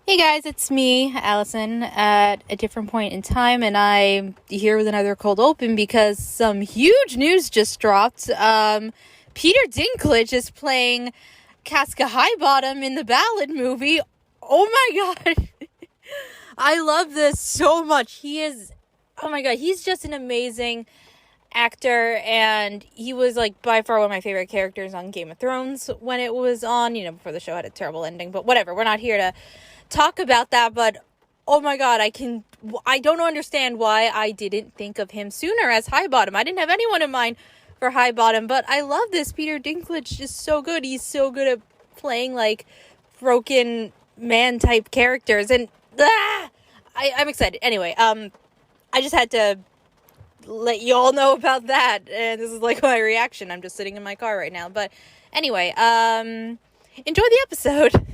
Hey guys, it's me, Alyson, at a different point in time, and I'm here with another cold open because some huge news just dropped. Peter Dinklage is playing Casca Highbottom in the Ballad movie. Oh my god. I love this so much. Oh my god, he's just an amazing actor, and he was like by far one of my favorite characters on Game of Thrones when it was on, before the show had a terrible ending, but whatever, we're not here to talk about that. But oh my god, I don't understand why I didn't think of him sooner as Highbottom. I didn't have anyone in mind for Highbottom, but I love this. Peter Dinklage is so good. He's so good at playing like broken man type characters, and I'm excited. Anyway, I just had to let you all know about that, and this is like my reaction. I'm just sitting in my car right now, but anyway, enjoy the episode.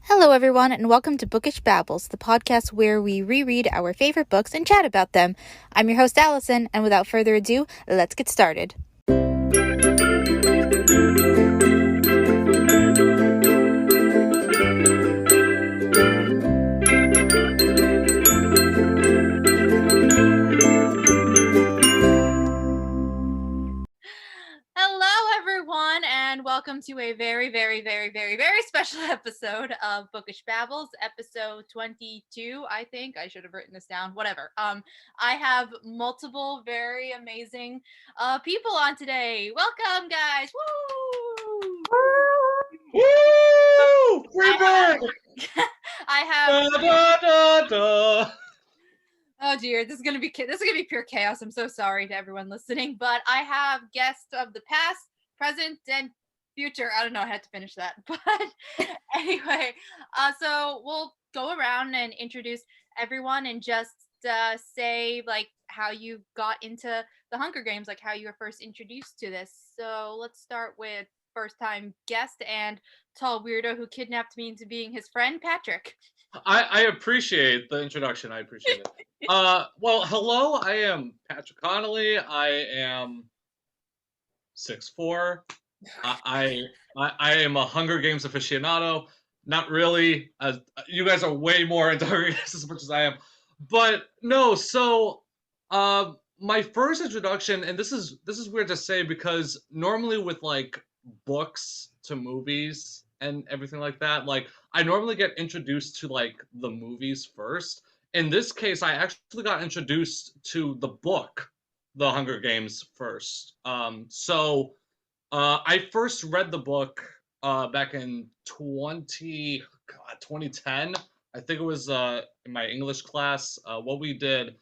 Hello everyone, and welcome to Bookish Babbles, the podcast where we reread our favorite books and chat about them. I'm your host Alyson, and without further ado, let's get started. Hello everyone, and welcome to a very, very, very, very, very special episode of Bookish Babbles, episode 22, I think. I should have written this down. Whatever. I have multiple very amazing people on today. Welcome, guys. Woo! Woo! Free bird! I have Da, da, da. Oh dear, this is gonna be pure chaos. I'm so sorry to everyone listening, but I have guests of the past, present, and future. I don't know. I had to finish that, but anyway, so we'll go around and introduce everyone and just say like how you got into the Hunger Games, like how you were first introduced to this. So let's start with first time guest and tall weirdo who kidnapped me into being his friend, Patrick. I appreciate the introduction. I appreciate it. Well, hello. I am Patrick Connolly. I am 6'4". I am a Hunger Games aficionado. Not really. You guys are way more into Hunger Games as much as I am. But no. So, my first introduction, and this is weird to say because normally with like books to movies and everything like that, like I normally get introduced to like the movies first. In this case, I actually got introduced to the book, The Hunger Games, first. I first read the book back in 2010. I think it was in my English class. What we did,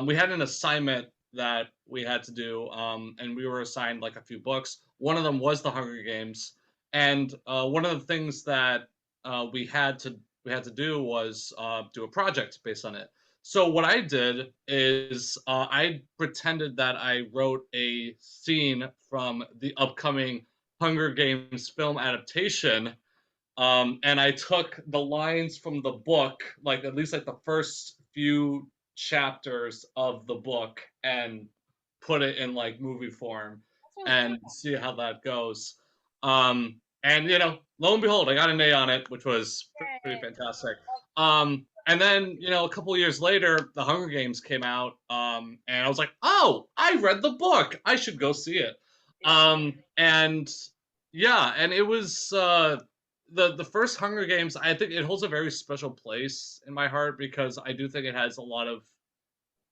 we had an assignment that we had to do, and we were assigned like a few books. One of them was The Hunger Games, and one of the things that we had to do was do a project based on it. So what I did is I pretended that I wrote a scene from the upcoming Hunger Games film adaptation, and I took the lines from the book, like at least like the first few chapters of the book, and put it in like movie form and see how that goes. And lo and behold, I got an A on it, which was pretty fantastic. And then a couple of years later, The Hunger Games came out, and I was like, oh, I read the book, I should go see it. And yeah, and it was the first Hunger Games. I think it holds a very special place in my heart because I do think it has a lot of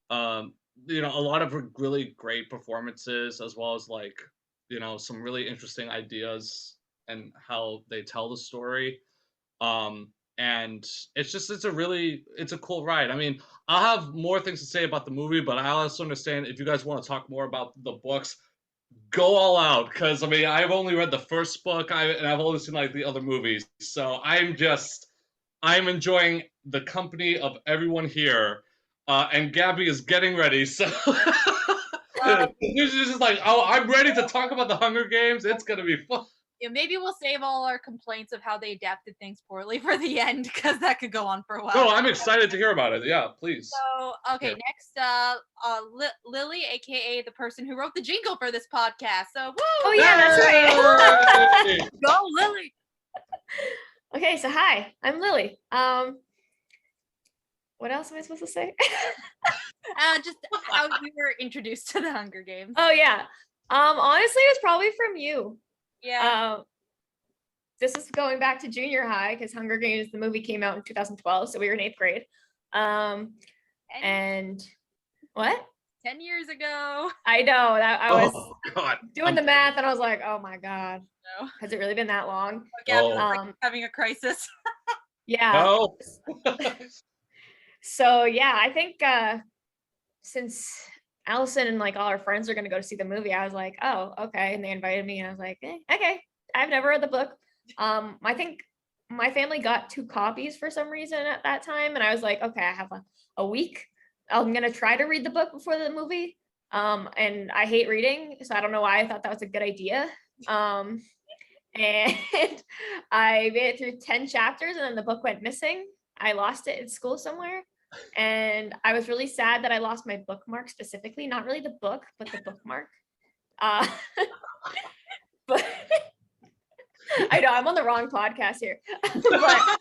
a lot of really great performances, as well as like some really interesting ideas and how they tell the story. And it's a cool ride. I mean, I'll have more things to say about the movie, but I also understand if you guys want to talk more about the books, go all out. Because I mean, I've only read the first book, and I've only seen like the other movies, so I'm enjoying the company of everyone here, and Gaby is getting ready, so. It's just like, oh, I'm ready to talk about the Hunger Games. It's gonna be fun. Yeah, maybe we'll save all our complaints of how they adapted things poorly for the end, because that could go on for a while. No, I'm excited to hear about it. Yeah, please. So, okay, next, Lillie, aka the person who wrote the jingle for this podcast. So, woo! Oh yeah, that's right. Yay! Go, Lillie! Okay, so hi, I'm Lillie. What else am I supposed to say? Just how you were introduced to the Hunger Games. Oh yeah. Honestly, it was probably from you. Yeah. This is going back to junior high because Hunger Games, the movie came out in 2012, so we were in 8th grade. And what? 10 years ago. I know that I was God. doing the math, and I was like, oh my God, No. has it really been that long? Okay, having a crisis. Yeah. No. So yeah, I think since Alyson and like all our friends are gonna go to see the movie, I was like, oh, okay. And they invited me, and I was like, okay. I've never read the book. I think my family got 2 copies for some reason at that time, and I was like, okay, I have a week. I'm gonna try to read the book before the movie. And I hate reading, so I don't know why I thought that was a good idea. And I made it through 10 chapters, and then the book went missing. I lost it in school somewhere. And I was really sad that I lost my bookmark specifically, not really the book, but the bookmark. But I know I'm on the wrong podcast here. But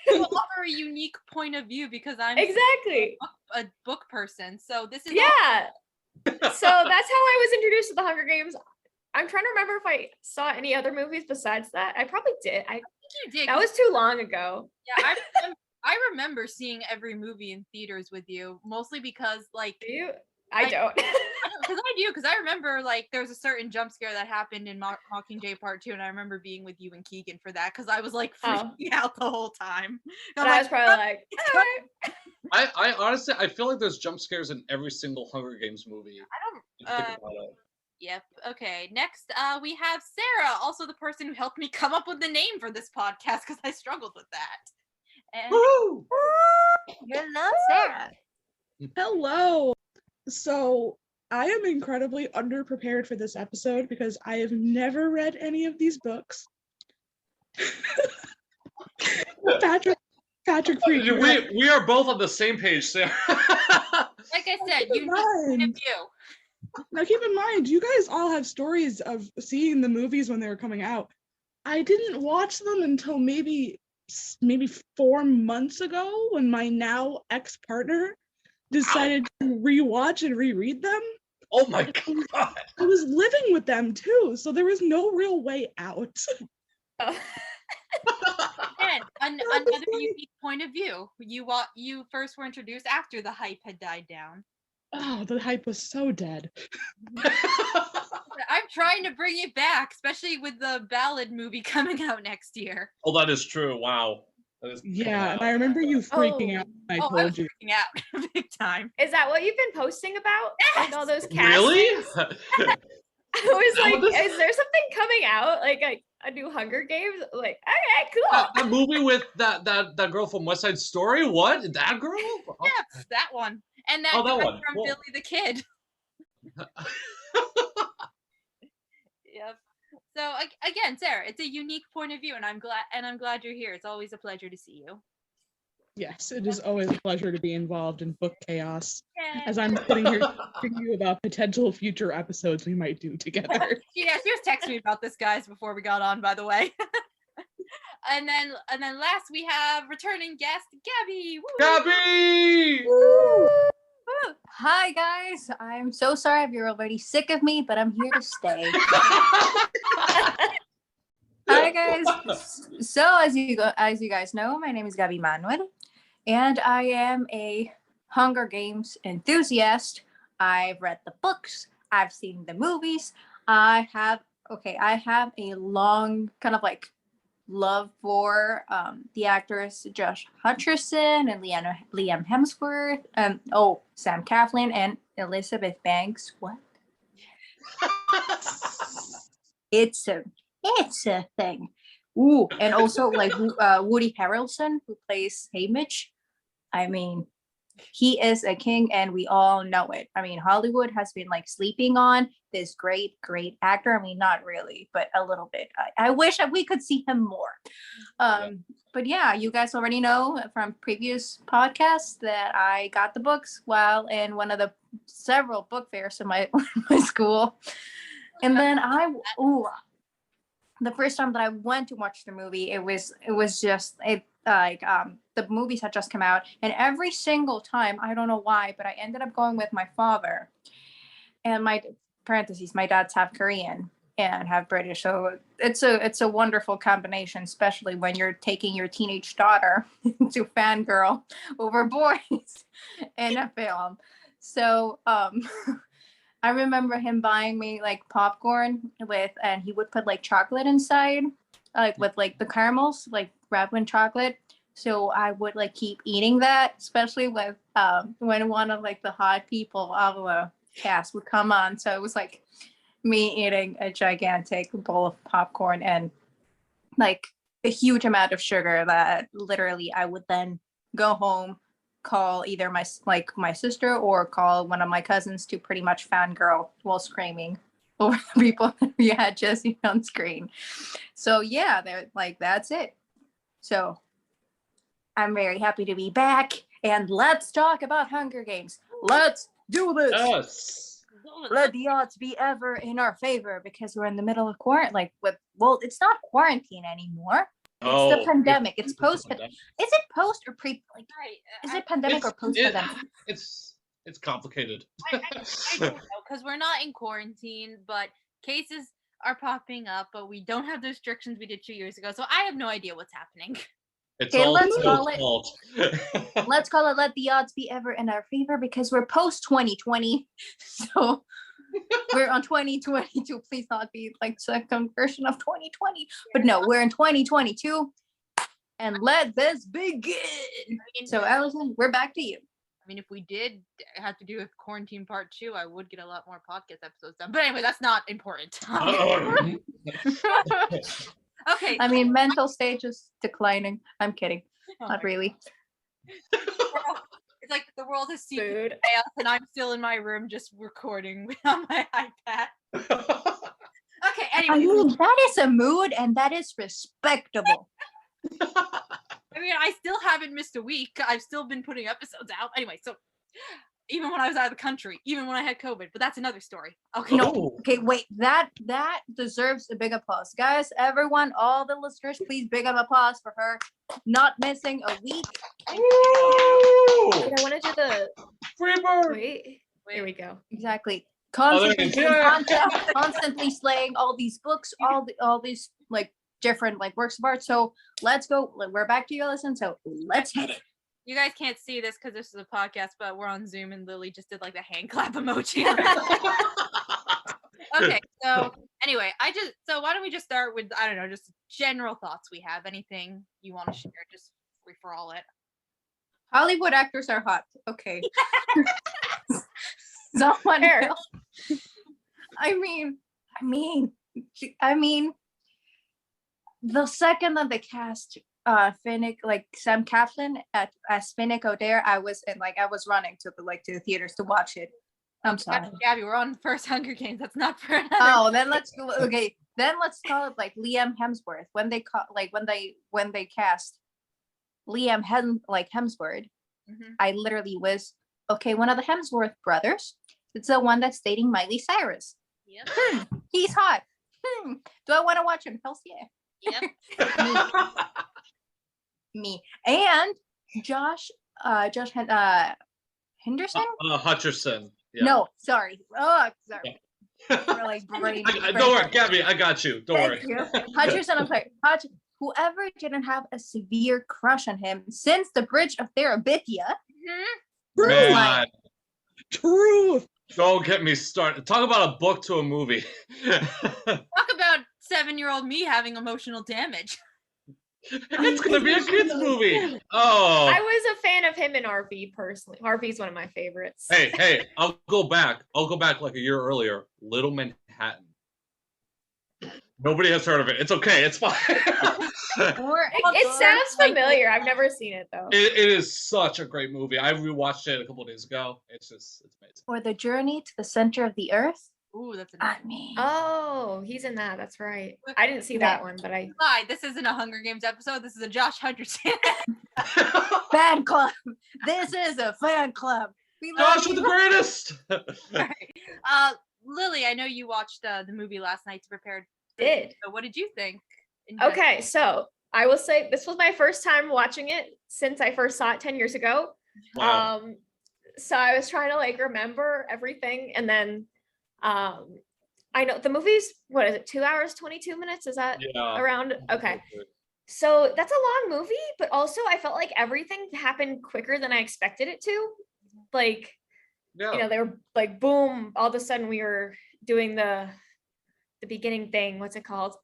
We'll offer a unique point of view because I'm exactly a book person. So this is so that's how I was introduced to the Hunger Games. I'm trying to remember if I saw any other movies besides that. I probably did. I think you did. That was too long ago. Yeah, I remember seeing every movie in theaters with you, mostly because like I don't. Because I remember like there was a certain jump scare that happened in Mockingjay Part 2, and I remember being with you and Keegan for that because I was like freaking out the whole time. And I was probably like, I honestly, I feel like there's jump scares in every single Hunger Games movie. I don't. Yep. Okay. Next, we have Sarah, also the person who helped me come up with the name for this podcast because I struggled with that. And Woo! Hello, Sarah. Hello. So I am incredibly underprepared for this episode because I have never read any of these books. Patrick, we are both on the same page, Sarah. Like I said, you need you. Now keep in mind, you guys all have stories of seeing the movies when they were coming out. I didn't watch them until maybe 4 months ago when my now ex-partner decided to rewatch and reread them. Oh my God. I was living with them too, so there was no real way out. And another unique point of view. You first were introduced after the hype had died down. Oh, the hype was so dead. I'm trying to bring it back, especially with the Ballad movie coming out next year. Oh, that is true. Wow. Yeah, and I remember you freaking out when I told you. Freaking out big time. Is that what you've been posting about? Yes! Like all those castings? Really? I was like, is there something coming out? Like a new Hunger Games? Like, okay, cool. That movie with that girl from West Side Story? What? That girl? Yes, that one. And that one. from Cool. Billy the Kid. Yep. So again, Sarah, it's a unique point of view, and I'm glad you're here. It's always a pleasure to see you. Yes, it is always a pleasure to be involved in book chaos. Yay. As I'm sitting here talking to you about potential future episodes we might do together. Yeah, she was texting me about this, guys, before we got on, by the way. and then last we have returning guest Gaby. Woo! Gaby! Woo! Hi guys, I'm so sorry if you're already sick of me, but I'm here to stay. Hi guys. So as you guys know, my name is Gaby Manuel, and I am a Hunger Games enthusiast. I've read the books, I've seen the movies. I have a long kind of like love for the actors Josh Hutcherson and Liam Hemsworth, Sam Claflin and Elizabeth Banks. What? It's a thing. Ooh, and also like Woody Harrelson, who plays Haymitch. I mean, he is a king and we all know it. I mean, Hollywood has been like sleeping on this great actor. I mean, not really, but a little bit. I wish that we could see him more. But yeah, you guys already know from previous podcasts that I got the books while in one of the several book fairs in my school. And then the first time that I went to watch the movie, it was just the movies had just come out, and every single time, I don't know why, but I ended up going with my father, and my dad's half Korean and half British, so it's a wonderful combination, especially when you're taking your teenage daughter to fangirl over boys in a film. So I remember him buying me like popcorn and he would put like chocolate inside, like with like the caramels, like wrapped in chocolate. So I would like keep eating that, especially with when one of like the hot people of the cast would come on. So it was like me eating a gigantic bowl of popcorn and like a huge amount of sugar that literally I would then go home, call either my sister or call one of my cousins to pretty much fangirl while screaming over the people that we had just seen on screen. So yeah, they're like, that's it. So I'm very happy to be back, and let's talk about Hunger Games. Let's do this. Yes. Let the odds be ever in our favor, because we're in the middle of quarantine. It's not quarantine anymore. It's the pandemic. It's post. Is it post or pre? Like, is it pandemic or post pandemic? It's complicated. I don't know, because we're not in quarantine, but cases are popping up, but we don't have the restrictions we did 2 years ago. So I have no idea what's happening. It's Okay, all let's Phil's call it. fault. Let's call it "Let the odds be ever in our favor," because we're post 2020. So we're on 2022. Please not be like second version of 2020. But no, we're in 2022. And let this begin. So Alyson, we're back to you. I mean, if we did have to do a quarantine part 2, I would get a lot more podcast episodes done. But anyway, that's not important. Okay. I mean, mental stage is declining. I'm kidding. Not really. It's like the world has seen chaos, and I'm still in my room just recording on my iPad. Okay, anyway. I mean, that is a mood, and that is respectable. I mean, I still haven't missed a week. I've still been putting episodes out. Anyway, so even when I was out of the country, even when I had COVID, but that's another story. Okay. No. Okay, wait. That deserves a big applause. Guys, everyone, all the listeners, please big up applause for her not missing a week. Wait, I want to do the Free bird. wait. There we go. Exactly. there Constantly, it is. constantly slaying all these books, all these like different like works of art. So let's go. We're back to you, Alyson. So let's hit it. You guys can't see this because this is a podcast, but we're on Zoom, and Lillie just did like the hand clap emoji. Okay, so anyway, so why don't we just start with, I don't know, just general thoughts we have. Anything you want to share, just free for all it. Hollywood actors are hot. Okay. Someone else. I mean, the second that they cast Finnick, like Sam Claflin as Finnick Odair, I was running to the theaters to watch it. I'm sorry, Gaby, we're on first Hunger Games. That's not for another. Oh, then let's go. Okay, then let's call it like Liam Hemsworth. When they cast Liam Hemsworth, I literally was okay. One of the Hemsworth brothers. It's the one that's dating Miley Cyrus. Yep. He's hot. Do I want to watch him? Hells yeah. Yep. Me and Josh Henderson. Hutcherson. Yeah. No, sorry. Oh, sorry. We're like brain. Don't worry, Gaby. I got you. Don't worry. Hutcherson. I'm sorry. Whoever didn't have a severe crush on him since the Bridge of Terabithia. Man, Truth. don't get me started. Talk about a book to a movie. Talk about 7-year-old me having emotional damage. It's gonna be a kids movie. Oh. I was a fan of him in RV personally. RV's one of my favorites. Hey, I'll go back like a year earlier. Little Manhattan. Nobody has heard of it. It's okay. It's fine. It sounds familiar. I've never seen it though. It is such a great movie. I rewatched it a couple of days ago. It's amazing. Or The Journey to the Center of the Earth. Ooh, that's a I mean, Oh, he's in that. That's right. I didn't see that one, but I. lie. This isn't a Hunger Games episode. This is a Josh Hutcherson. fan club. This is a fan club. We love Josh, you're you. the greatest. Right. Lily, I know you watched the movie last night to prepare. Did. So what did you think? Okay, so I will say this was my first time watching it since I first saw it 10 years ago. Wow. So I was trying to like remember everything, and then I know the movie's, what is it, 2 hours 22 minutes? Is that Yeah. around? Okay. So that's a long movie, but also I felt like everything happened quicker than I expected it to. Like, Yeah. you know, they were like, boom, all of a sudden we were doing the beginning thing. What's it called?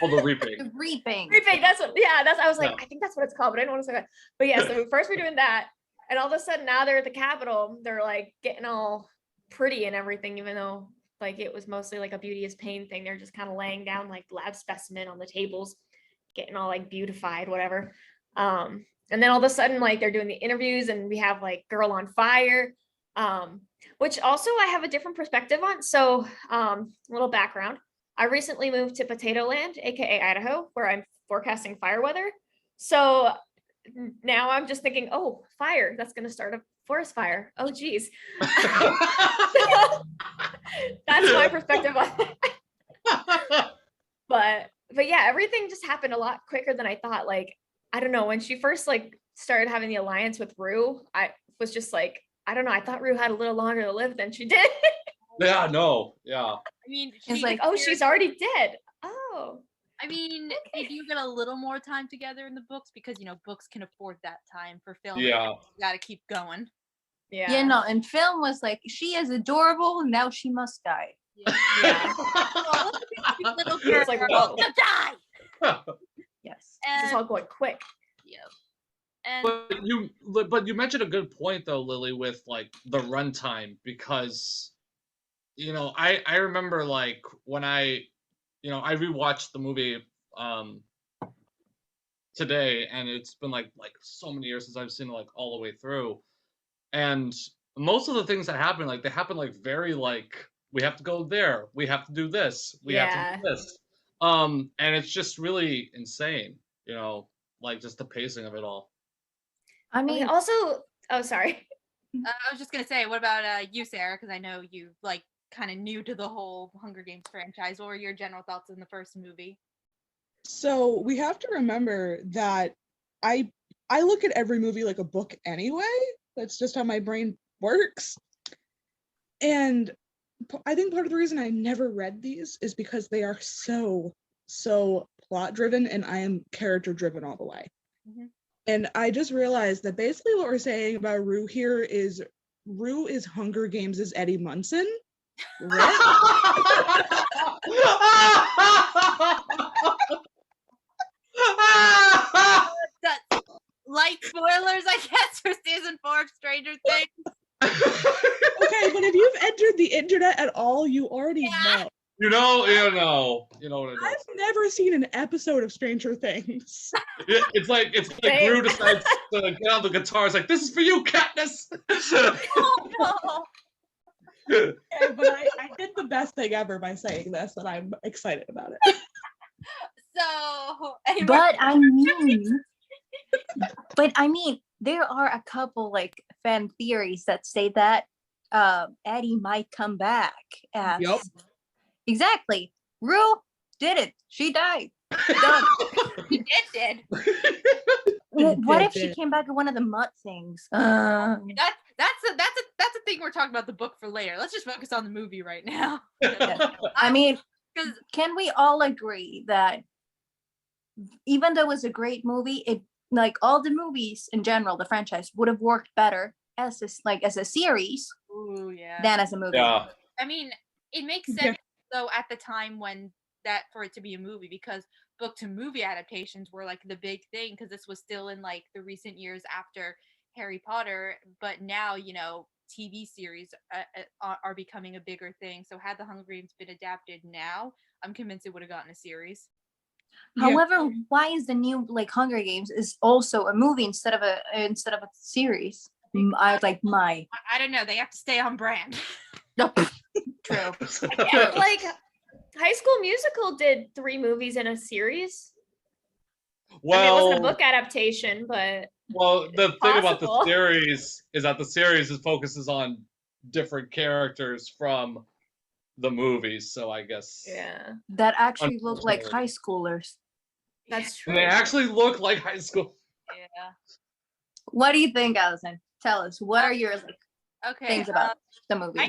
Oh, the reaping. Reaping. Reaping. That's what, I was like, Yeah. I think that's what it's called, but I didn't want to say that. But yeah, so first we're doing that. And all of a sudden now they're at the Capitol. They're like getting all pretty and everything, even though like it was mostly like a beauty is pain thing. They're just kind of laying down like lab specimen on the tables, getting all like beautified, whatever. And then all of a sudden, like they're doing the interviews and we have like Girl on Fire, which also I have a different perspective on. So a little background. I recently moved to Potato Land, aka Idaho, where I'm forecasting fire weather. So now I'm just thinking, oh, fire, that's going to start a forest fire. Oh, geez. That's my perspective on it. But yeah, everything just happened a lot quicker than I thought. Like, I don't know, when she first like started having the alliance with Rue, I was just like, I don't know, I thought Rue had a little longer to live than she did. Yeah, no, yeah. I mean, It's Like, oh, she's already dead. Oh. I mean, they do get a little more time together in the books because, you know, books can afford that time for film. Yeah. You gotta keep going. Yeah. Yeah, no, and film was like, she is adorable, now she must die. Yeah. Oh, look at this little girl. It's like, whoa. To die. Yes. This is And, all going quick. and But you mentioned a good point though, Lily, with like the runtime, because you know, I remember like when I rewatched the movie today, and it's been like so many years since I've seen it like all the way through. And most of the things that happen, like they happen like very like, we have to go there, we have to do this, we have to do this. And it's just really insane, you know, like just the pacing of it all. I Okay, mean, also, oh, sorry. I was just gonna say, what about you, Sarah? Because I know you like kind of new to the whole Hunger Games franchise. What were your general thoughts in the first movie? So we have to remember that I look at every movie like a book anyway. That's just how my brain works. And I think part of the reason I never read these is because they are so plot driven, and I am character driven all the way. Mhm. And I just realized that basically what we're saying about Rue here is Rue is Hunger Games' Eddie Munson. Right? That's light spoilers, I guess, for season 4 of Stranger Things. Okay, but if you've entered the internet at all, you already know. You know what it is. I've never seen an episode of Stranger Things. It's like Gru decides to get on the guitar. It's like, this is for you, Katniss. Oh no! Okay, but I did the best thing ever by saying this, and I'm excited about it. So, anyway. but I mean, there are a couple like fan theories that say that Eddie might come back. As... Yep. Exactly. Rue didn't. She died. Done. He did. What if she came back at one of the Mutt things? That's a thing we're talking about the book for later. Let's just focus on the movie right now. I mean, can we all agree that even though it was a great movie, it like all the movies in general, the franchise would have worked better as a series Ooh, yeah. than as a movie. Yeah. I mean, it makes sense though at the time when that for it to be a movie, because book to movie adaptations were like the big thing, because this was still in like the recent years after Harry Potter, but now, you know, TV series are becoming a bigger thing. So had the Hunger Games been adapted now, I'm convinced it would have gotten a series. Yeah. However, why is the new like Hunger Games is also a movie instead of a series? I like my I don't know. They have to stay on brand. true. Yeah, like High School Musical did 3 movies in a series. I mean, it wasn't a book adaptation, but well, the thing about the possible. series is that the series focuses on different characters from the movies, so I guess yeah, That actually look like Unfortunately. high schoolers. that's true. and they actually look like high school. Yeah. What do you think, Alyson? Tell us. What are your like Okay. things about the movie?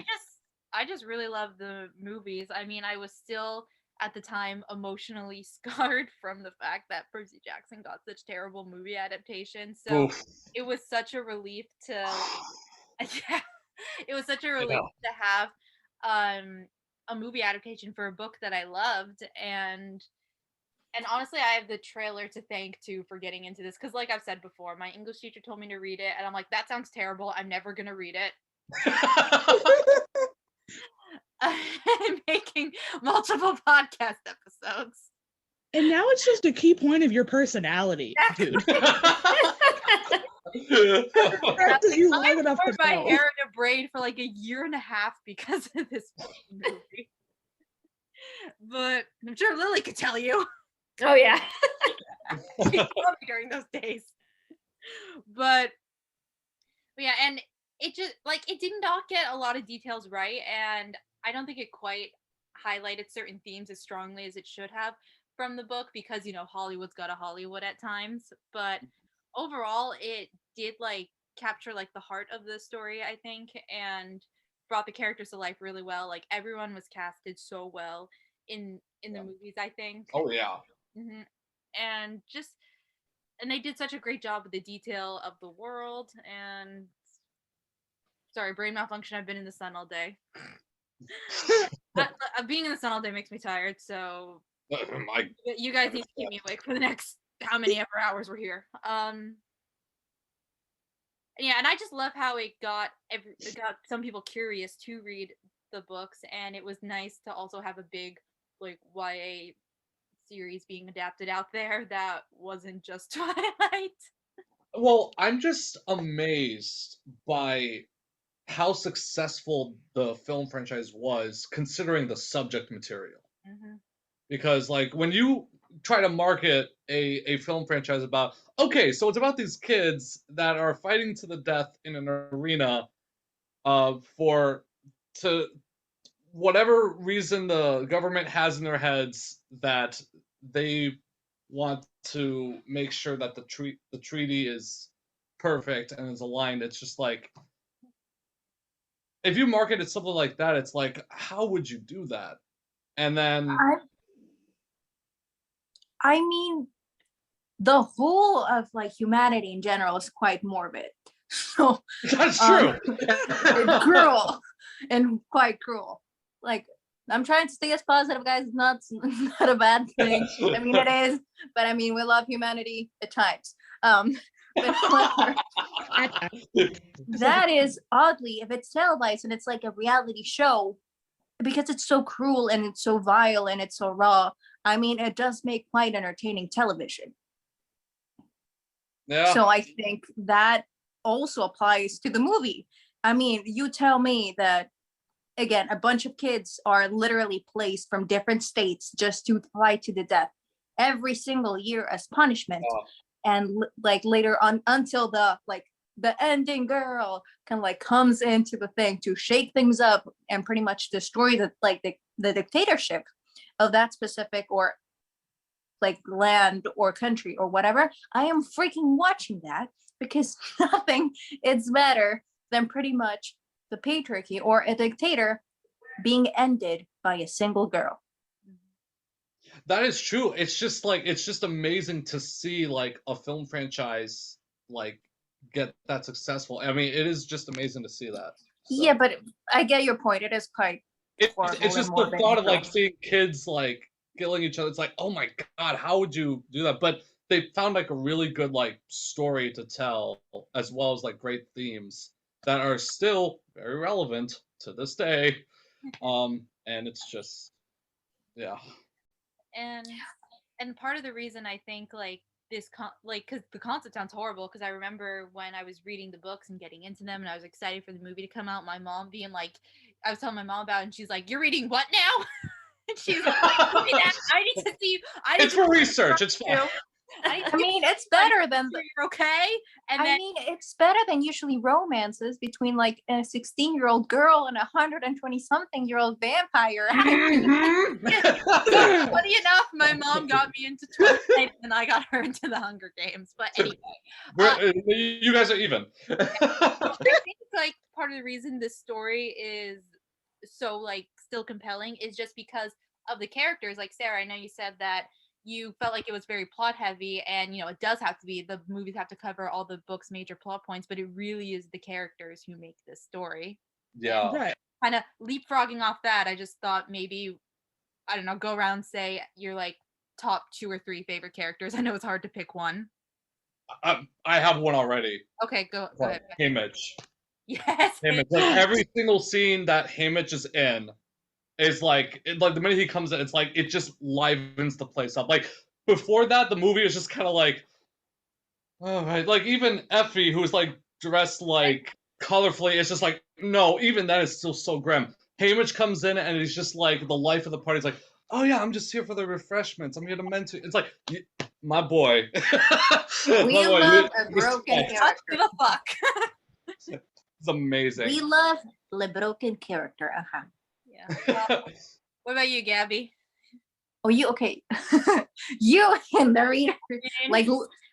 I just really love the movies. I mean, I was still at the time emotionally scarred from the fact that Percy Jackson got such terrible movie adaptations. So Oof. it was such a relief to yeah, it was such a relief Yeah. to have a movie adaptation for a book that I loved, and honestly, I have the trailer to thank too for getting into this because, like I've said before, my English teacher told me to read it, and I'm like, that sounds terrible. I'm never gonna read it. I'm making multiple podcast episodes. And now it's just a key point of your personality, dude. You long I've enough to worn my know. hair in a braid for like a year and a half because of this movie. But I'm sure Lillie could tell you. Oh yeah. She saw me during those days. But yeah, and it just like it did not get a lot of details right, and I don't think it quite highlighted certain themes as strongly as it should have from the book because Hollywood's got a Hollywood at times, but overall it did like capture like the heart of the story, I think, and brought the characters to life really well. Like everyone was casted so well in the movies, I think. Oh yeah. hmm and they did such a great job with the detail of the world. And sorry, brain malfunction, I've been in the sun all day. Being in the sun all day makes me tired, so you guys need to keep me awake for the next how many ever hours we're here. Yeah, and I just love how it got some people curious to read the books, and it was nice to also have a big like YA series being adapted out there that wasn't just Twilight. Well, I'm just amazed by how successful the film franchise was considering the subject material. Mm-hmm. Because like when you try to market a film franchise about, okay, so it's about these kids that are fighting to the death in an arena for to whatever reason the government has in their heads that they want to make sure that the treaty is perfect and is aligned. It's just like if you marketed something like that, it's like how would you do that? And then I mean, the whole of like humanity in general is quite morbid. So that's true. it's cruel and quite cruel. Like I'm trying to stay as positive, guys. It's not a bad thing. I mean, it is, but I mean, we love humanity at times. But however, that is oddly, if it's televised and it's like a reality show, because it's so cruel and it's so vile and it's so raw. I mean, it does make quite entertaining television. Yeah. So I think that also applies to the movie. I mean, you tell me that, again, a bunch of kids are literally placed from different states just to fight to the death every single year as punishment. And like later on, until the ending girl kind of like comes into the thing to shake things up and pretty much destroy the dictatorship of that specific or like land or country or whatever. I am freaking watching that because nothing is better than pretty much the patriarchy or a dictator being ended by a single girl. That is true. It's just amazing to see like a film franchise like get that successful. I mean, it is just amazing to see that. So. Yeah, but I get your point. It is quite it's just the thought of like seeing kids like killing each other. It's like, oh my god, how would you do that? But they found like a really good like story to tell, as well as like great themes that are still very relevant to this day. And it's just, yeah. And And part of the reason I think like this because the concept sounds horrible, because I remember when I was reading the books and getting into them and I was excited for the movie to come out, my mom being like, I was telling my mom about it and she's like, "You're reading what now?" And she's like, "Give me that. I need to see It's for research. It's fine. I mean, it's better than the, you're okay." And I then mean, it's better than usually romances between like a 16-year-old girl and a 120-something-year-old vampire. funny enough, my mom got me into Twilight and I got her into the Hunger Games. But anyway, You guys are even. I think like part of the reason this story is so like still compelling is just because of the characters. Like Sarah, I know you said that you felt like it was very plot heavy, and it does have to be. The movies have to cover all the book's major plot points, but it really is the characters who make this story. Yeah. Right. Kind of leapfrogging off that, I just thought maybe, I don't know, go around and say your like top 2 or 3 favorite characters. I know it's hard to pick one. I have one already. Okay, go ahead. Haymitch. Yes. Haymitch. Like every single scene that Haymitch is in is like the minute he comes in, it's like it just livens the place up. Like before that, the movie is just kind of like, oh, right. Like even Effie, who's like dressed like colorfully, it's just like, no, even that is still so grim. Haymitch comes in and he's just like the life of the party. He's like, oh yeah, I'm just here for the refreshments. I'm here to mentor. It's like, my boy. We love a broken character. Give a fuck. It's amazing. We love the broken character. Yeah. What about you, Gaby? Oh, you okay? You and the reader,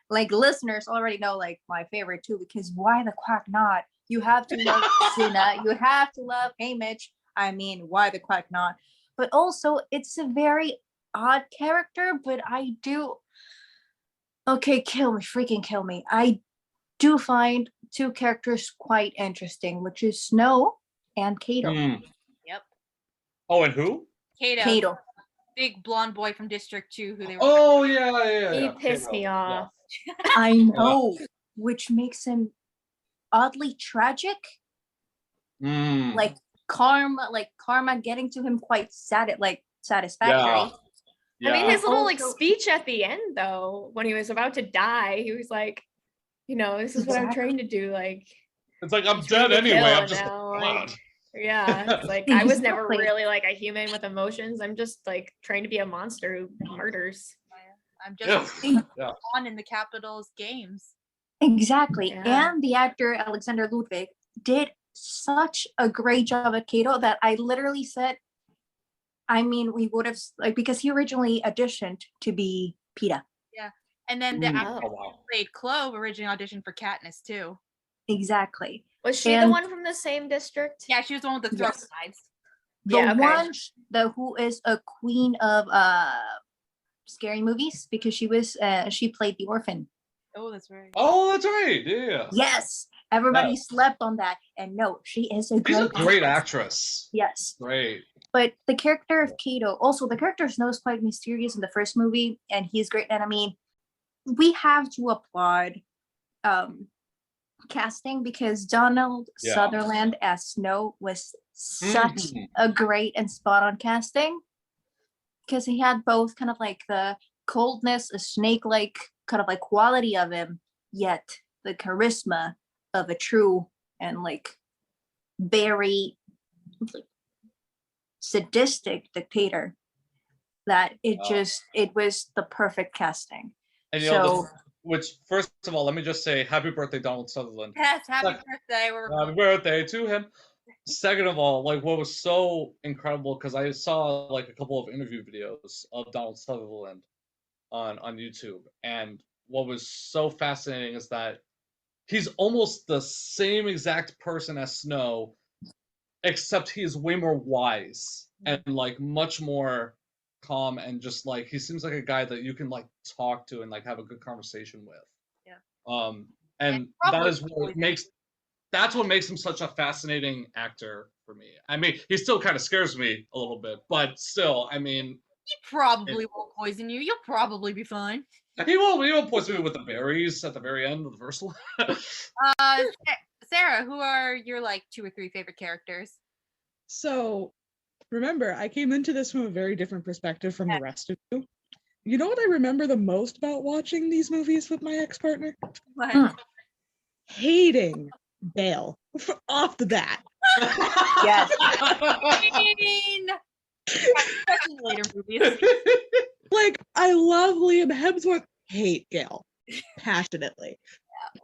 like listeners already know like my favorite too, because why the quack not? You have to love Cinna. You have to love Haymitch. I mean, why the quack not? But also, it's a very odd character. But I do. Okay, kill me, freaking kill me. I do find 2 characters quite interesting, which is Snow and Cato. Yep. Oh, and who? Cato. Big blonde boy from District 2 who they were. Oh yeah. He pissed me off. I know, which makes him oddly tragic. Like karma getting to him quite satisfactory. Yeah. I mean, his little like Also- speech at the end, though, when he was about to die, he was like, this is what I'm trying to do. Like, It's like I'm he's trying dead to anyway. kill, I'm and just now, God. like, yeah, it's like I was never Exactly. really like a human with emotions. I'm just like trying to be a monster who murders. I'm just Yeah. on in the Capitals games. Exactly. Yeah. And the actor Alexander Ludwig did such a great job at Cato that I literally said, I mean, we would have because he originally auditioned to be PETA. Yeah. And then the actor Oh, wow. who played Clove originally auditioned for Katniss too. Exactly. Was she the one from the same district? Yeah, she was the one with the throat Yes. sides. The Yeah, okay. one who is a queen of scary movies because she played the orphan. Oh, that's right. Oh, that's right. Yeah. Yes. Everybody slept on that. And no, she is a She's a great great actress. Yes. Great. But the character of Cato, also the character Snow is quite mysterious in the first movie, and he's great. And I mean, we have to applaud casting because Donald Sutherland as Snow was such a great and spot on casting because he had both kind of like the coldness, a snake-like kind of like quality of him, yet the charisma of a true and like very like sadistic dictator that it was the perfect casting. And which first of all, let me just say happy birthday, Donald Sutherland. Yes, happy birthday. Happy birthday to him. Second of all, like what was so incredible, because I saw like a couple of interview videos of Donald Sutherland on YouTube, and what was so fascinating is that he's almost the same exact person as Snow, except he is way more wise and like much more calm, and just like he seems like a guy that you can like talk to and like have a good conversation with. Yeah. And that is what makes him such a fascinating actor for me. I mean, he still kind of scares me a little bit, but still, I mean, he probably won't poison you. You'll probably be fine. He will poison me with the berries at the very end of the first one. Sarah, who are your like 2 or 3 favorite characters? So remember, I came into this from a very different perspective from the rest of you. You know what I remember the most about watching these movies with my ex-partner? But Hating Bale off the bat. Yes. I mean, especially later movies. Like, I love Liam Hemsworth. Hate Gale. Passionately.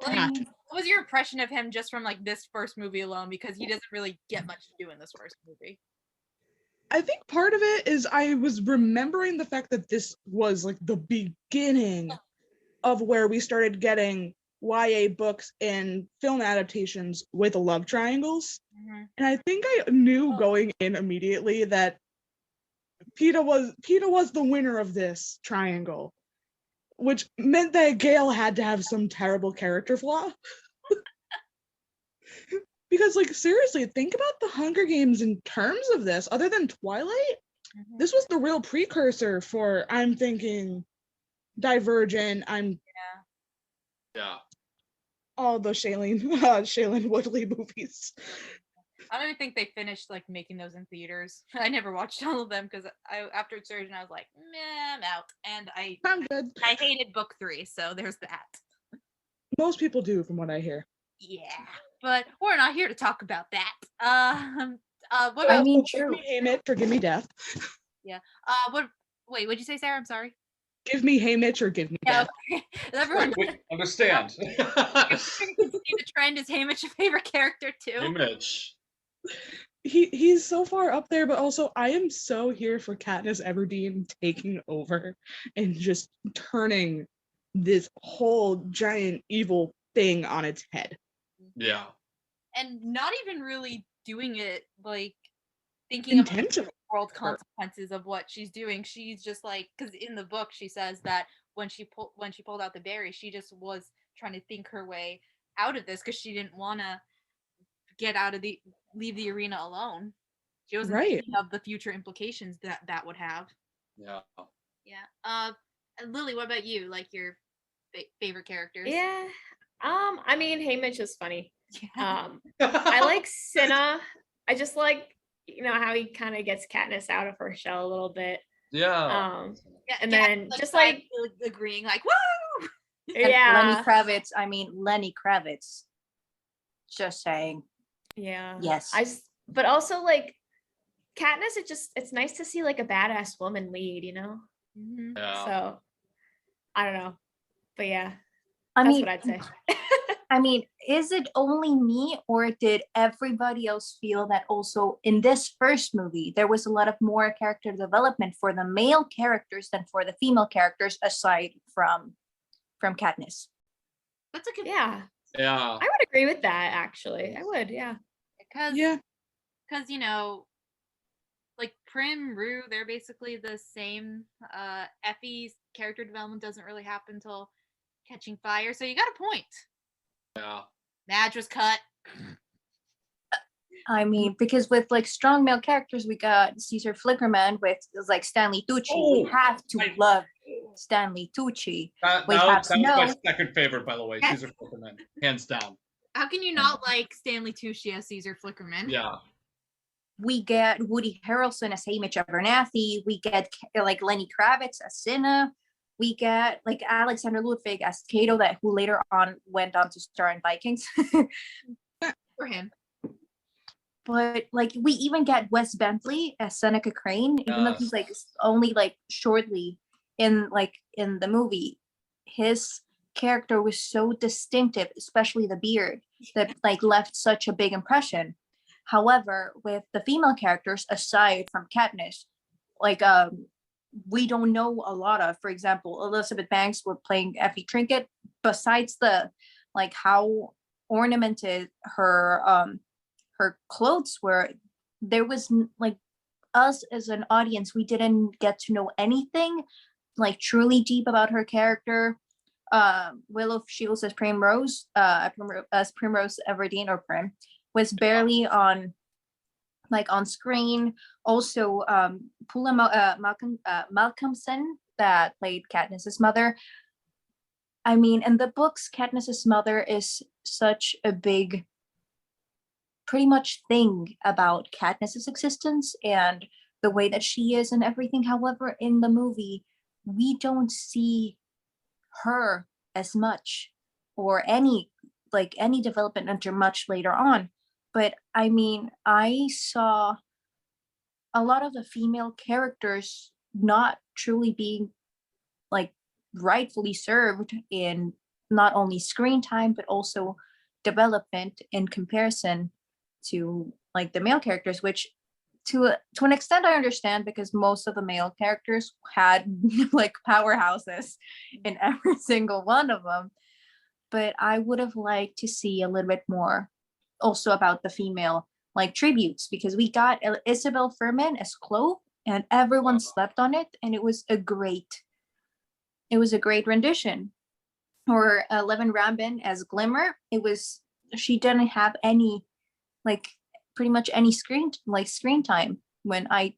Like, what was your impression of him just from like this first movie alone? Because he doesn't really get much to do in this first movie. I think part of it is I was remembering the fact that this was like the beginning of where we started getting YA books and film adaptations with love triangles. Mm-hmm. And I think I knew going in immediately that Peeta was the winner of this triangle, which meant that Gale had to have some terrible character flaw. Because, like, seriously, think about the Hunger Games in terms of this. Other than Twilight, this was the real precursor for, I'm thinking, Divergent. Yeah. All the Shailene Woodley movies. I don't even think they finished like making those in theaters. I never watched all of them because after Surgeon I was like, meh, I'm out, and I'm good. I hated book 3, so there's that. Most people do, from what I hear. Yeah, but we're not here to talk about that. What I about mean, Give true. me Haymitch or give me death. wait, what'd you say, Sarah? I'm sorry. Give me Haymitch or give me Yeah, death. okay. Everyone We understand. the trend is Hamish a favorite character too. Image. He's so far up there, but also I am so here for Katniss Everdeen taking over and just turning this whole giant evil thing on its head. Yeah. And not even really doing it like thinking about Intentional. world consequences of what she's doing. She's just like, because in the book she says that when she pulled out the berry, she just was trying to think her way out of this because she didn't want to leave the arena alone. She wasn't Right. thinking of the future implications that would have. Yeah. Yeah. And Lily, what about you? Like your favorite characters? Yeah. I mean, Haymitch is funny. Yeah. I like Cinna. I just like, how he kind of gets Katniss out of her shell a little bit. Yeah. And then just like agreeing, like, woo! And yeah, Lenny Kravitz. Just saying. yeah. Yes. But also like Katniss, it's nice to see like a badass woman lead, Mm-hmm. Yeah. So I don't know, but yeah, I that's mean, what I'd say. I mean, is it only me, or did everybody else feel that also in this first movie there was a lot of more character development for the male characters than for the female characters, aside from Katniss? That's a good Yeah, Yeah. I would agree with that. Actually, I would. Yeah. because Yeah. like Prim, Rue, they're basically the same. Effie's character development doesn't really happen until Catching Fire, so you got a point. Yeah. Madge was cut. I mean, because with like strong male characters, we got Caesar Flickerman with like Stanley Tucci. We have to love Stanley Tucci. That We was have to my know. second favorite, by the way. Caesar Flickerman, hands down. How can you not like Stanley Tucci as Caesar Flickerman? Yeah. We get Woody Harrelson as Haymitch Abernathy. We get like Lenny Kravitz as Cinna. We get like Alexander Ludwig as Cato, who later on went on to star in Vikings. For him. But like we even get Wes Bentley as Seneca Crane, even though he's like only like shortly in the movie. His character was so distinctive, especially the beard, that like left such a big impression. However, with the female characters, aside from Katniss, like we don't know a lot of. For example, Elizabeth Banks were playing Effie Trinket. Besides the like how ornamented her clothes were, there was like us as an audience, we didn't get to know anything like truly deep about her character. Willow Shields as Primrose Everdeen, or Prim, was barely on screen. Also, Pula Malcolmson that played Katniss's mother. I mean, in the books, Katniss's mother is such a big, pretty much thing about Katniss's existence and the way that she is and everything. However, in the movie, we don't see her as much, or any development until much later on. But I mean, I saw a lot of the female characters not truly being like rightfully served in not only screen time but also development in comparison to like the male characters, which to an extent I understand, because most of the male characters had like powerhouses in every single one of them. But I would have liked to see a little bit more also about the female like tributes, because we got Isabel Furman as Clove and everyone slept on it, and it was a great rendition. Or Levin Rambin as Glimmer. She didn't have any like pretty much any screen time, when I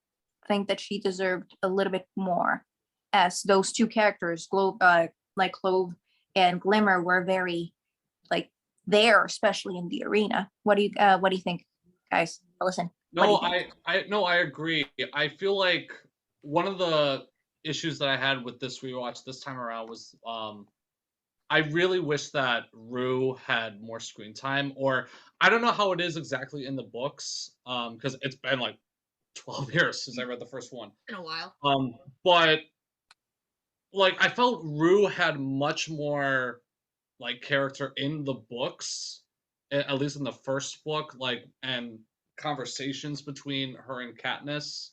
think that she deserved a little bit more, as those two characters, like Clove and Glimmer, were very like there, especially in the arena. What do you think, guys? Listen. No, I agree. I feel like one of the issues that I had with this rewatch this time around was I really wish that Rue had more screen time, or I don't know how it is exactly in the books, because it's been like 12 years since I read the first one. In a while. But like I felt Rue had much more like character in the books, at least in the first book, like, and conversations between her and Katniss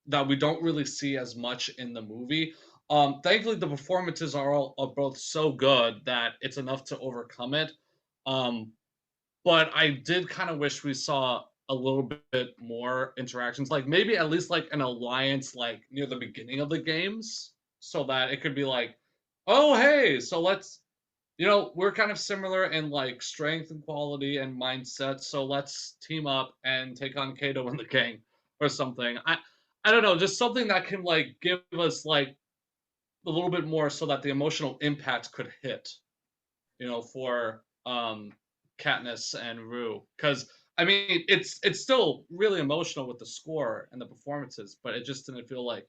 that we don't really see as much in the movie. Thankfully, the performances are both so good that it's enough to overcome it. But I did kind of wish we saw a little bit more interactions, like maybe at least like an alliance, like near the beginning of the games, so that it could be like, oh hey, so let's, we're kind of similar in like strength and quality and mindset, so let's team up and take on Kato and the gang or something. I don't know, just something that can like give us like a little bit more so that the emotional impact could hit, for Katniss and Rue. Because I mean, it's still really emotional with the score and the performances, but it just didn't feel like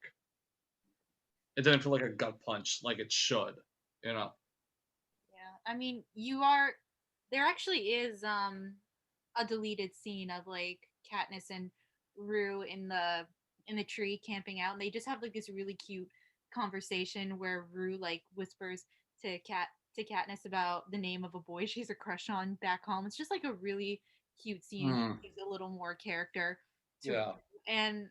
a gut punch like it should, Yeah, I mean, there actually is a deleted scene of like Katniss and Rue in the tree camping out, and they just have like this really cute conversation where Rue like whispers to Katniss about the name of a boy she's a crush on back home. It's just like a really cute scene that gives a little more character to Yeah. Rue. And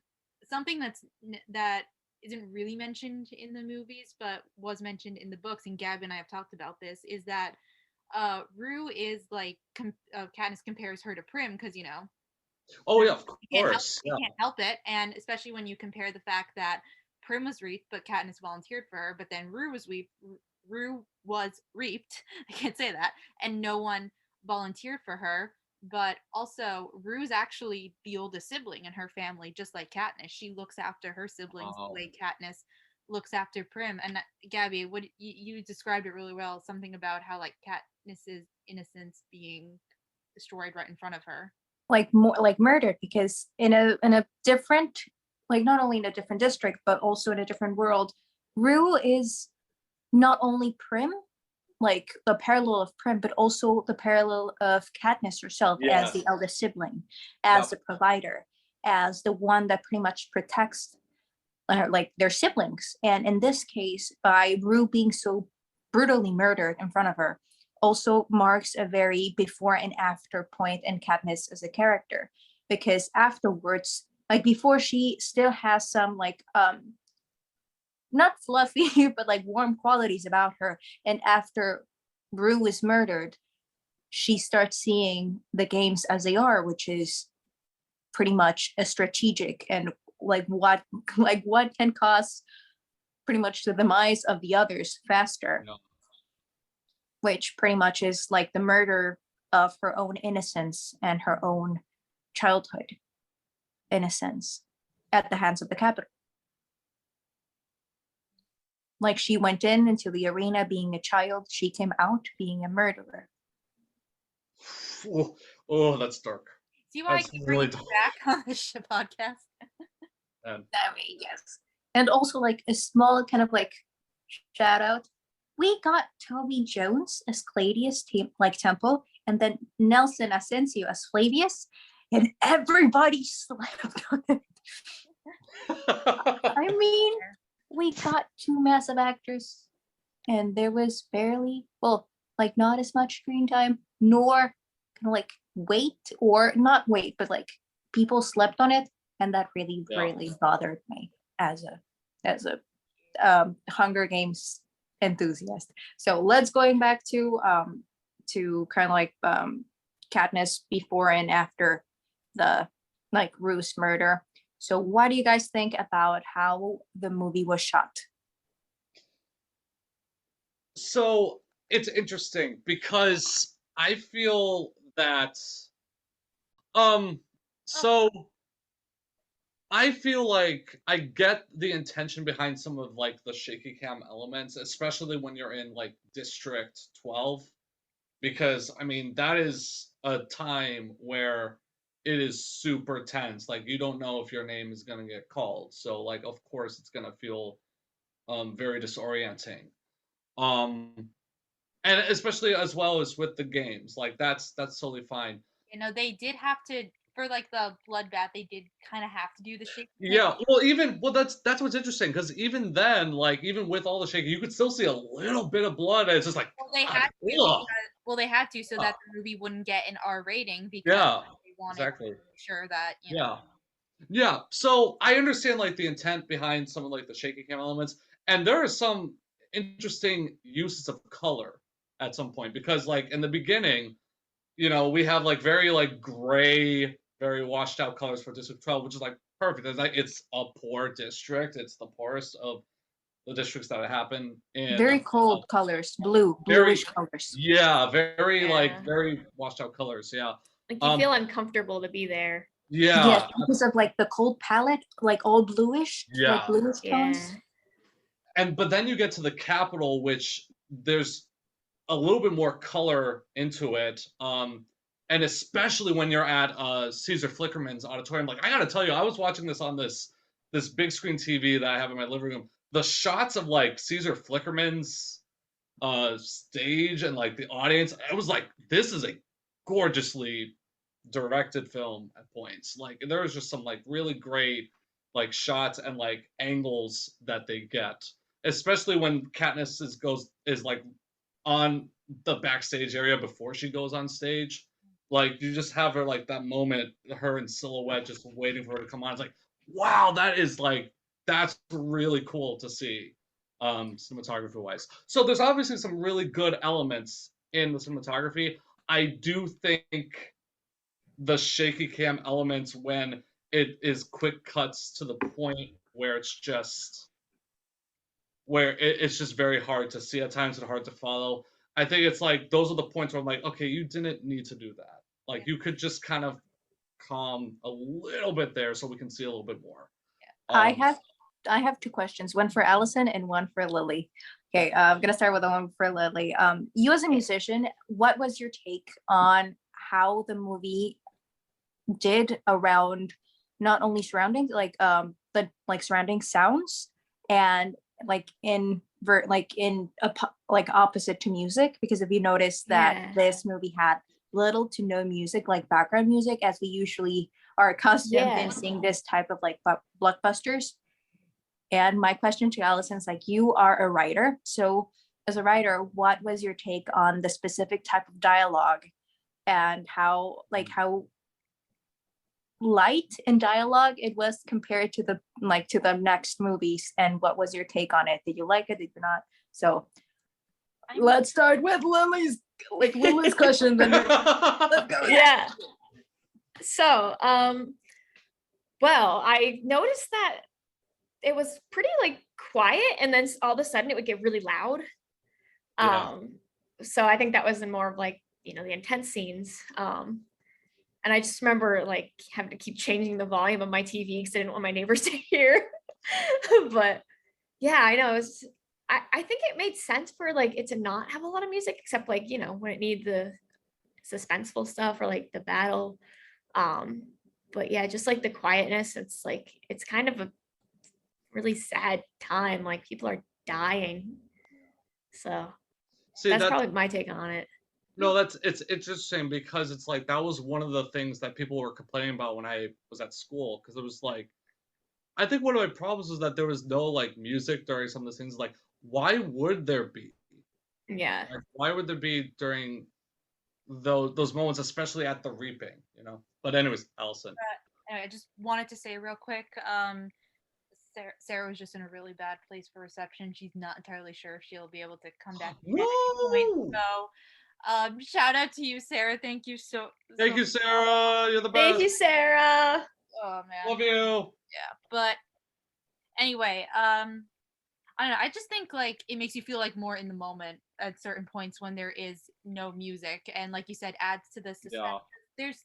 something that isn't really mentioned in the movies but was mentioned in the books, and Gab and I have talked about this, is that Rue is like Katniss compares her to Prim, because Oh yeah, of you can't help it, and especially when you compare the fact that Prim was reaped but Katniss volunteered for her, but then Rue was reaped I can't say that, and no one volunteered for her. But also Rue's actually the oldest sibling in her family, just like Katniss. She looks after her siblings the way Katniss looks after Prim. And Gabby, what you described it really well, something about how like Katniss's innocence being destroyed right in front of her, like more like murdered, because in a different, like not only in a different district but also in a different world, Rue is not only Prim, like the parallel of Prim, but also the parallel of Katniss herself, as the eldest sibling, as the provider, as the one that pretty much protects like their siblings. And in this case, by Rue being so brutally murdered in front of her, also marks a very before and after point in Katniss as a character, because afterwards, like before, she still has some like not fluffy but like warm qualities about her, and after Rue is murdered, she starts seeing the games as they are, which is pretty much a strategic and like what can cause pretty much the demise of the others faster, which pretty much is like the murder of her own innocence and her own childhood innocence at the hands of the Capitol. Like she went into the arena being a child, she came out being a murderer. Oh, that's dark. See why I keep bringing you back on this podcast? Yes. And also like a small kind of like shout out. We got Toby Jones as Claudius Temple, and then Nelson Asensio as Flavius, and everybody slept on it. I mean, we got two massive actors, and there was barely, well, like not as much screen time, nor kind of like wait, or not wait, but like people slept on it, and that really, really bothered me as a Hunger Games enthusiast. So let's going back to kind of like Katniss before and after the like Roose murder. So what do you guys think about how the movie was shot? So it's interesting because I feel that so I feel like I get the intention behind some of like the shaky cam elements, especially when you're in like District 12, because I mean that is a time where it is super tense. Like you don't know if your name is gonna get called, so like of course it's gonna feel very disorienting. Um, and especially as well as with the games, like that's totally fine. You know, they did have to, for like the bloodbath, they did kind of have to do the shaky cam. Yeah, well that's what's interesting because even then, like even with all the shaking, you could still see a little bit of blood, and it's just like Well, they had to. They had to so that the movie wouldn't get an R rating because they wanted to make sure that you know. Yeah. So I understand like the intent behind some of like the shaky cam elements, and there are some interesting uses of color at some point because like in the beginning, you know, we have like very like gray, very washed out colors for District 12, which is like perfect. It's like it's a poor district. It's the poorest of the districts that happen in. Very cold colors, bluish colors. Yeah, very washed out colors. Yeah. Like you feel uncomfortable to be there. Yeah. Yes, because of like the cold palette, like all bluish, like bluish tones. But then you get to the Capitol, which there's a little bit more color into it. And especially when you're at Caesar Flickerman's auditorium. Like I gotta tell you, I was watching this on this big screen TV that I have in my living room. The shots of like Caesar Flickerman's stage and like the audience, I was like, this is a gorgeously directed film at points. Like there was just some like really great like shots and like angles that they get, especially when Katniss is like on the backstage area before she goes on stage. Like you just have her like that moment, her in silhouette, just waiting for her to come on. It's like, wow, that's really cool to see, cinematography wise. So there's obviously some really good elements in the cinematography. I do think the shaky cam elements when it is quick cuts to the point where it's just it's just very hard to see at times and hard to follow. I think it's like those are the points where I'm like, okay, you didn't need to do that. Like you could just kind of calm a little bit there so we can see a little bit more. I have two questions, one for Alyson and one for Lillie. Okay, I'm gonna start with the one for Lillie. You as a musician, what was your take on how the movie did around not only surrounding but like surrounding sounds and like opposite to music? Because if you notice that this movie had little to no music, like background music, as we usually are accustomed in seeing this type of like blockbusters. And my question to Alyson is like, you are a writer, so as a writer, what was your take on the specific type of dialogue and how light in dialogue it was compared to the next movies, and what was your take on it? Did you like it? Did you not? So let's start with Lily's question. Then let's go. Yeah. So well, I noticed that it was pretty like quiet, and then all of a sudden it would get really loud. So I think that was in more of like, you know, the intense scenes. And I just remember like having to keep changing the volume of my TV because I didn't want my neighbors to hear. But yeah, I know I think it made sense for like it to not have a lot of music, except like, you know, when it needed the suspenseful stuff or like the battle. But yeah, just like the quietness, it's like it's kind of a really sad time. Like people are dying. So See, that's probably my take on it. no, it's interesting because it's like that was one of the things that people were complaining about when I was at school because it was like I think one of my problems was that there was no like music during some of the scenes. Like, why would there be? Yeah. Like, why would there be during those moments, especially at the reaping? You know. But anyways, Alyson. I just wanted to say real quick, Sarah was just in a really bad place for reception. She's not entirely sure if she'll be able to come back at any point. Woo! So, shout out to you, Sarah. Thank you Thank you, Sarah. You're the best. Thank you, Sarah. Oh man. Love you. Yeah, but anyway, I don't know. I just think like it makes you feel like more in the moment at certain points when there is no music, and like you said, adds to the suspense. Yeah. There's,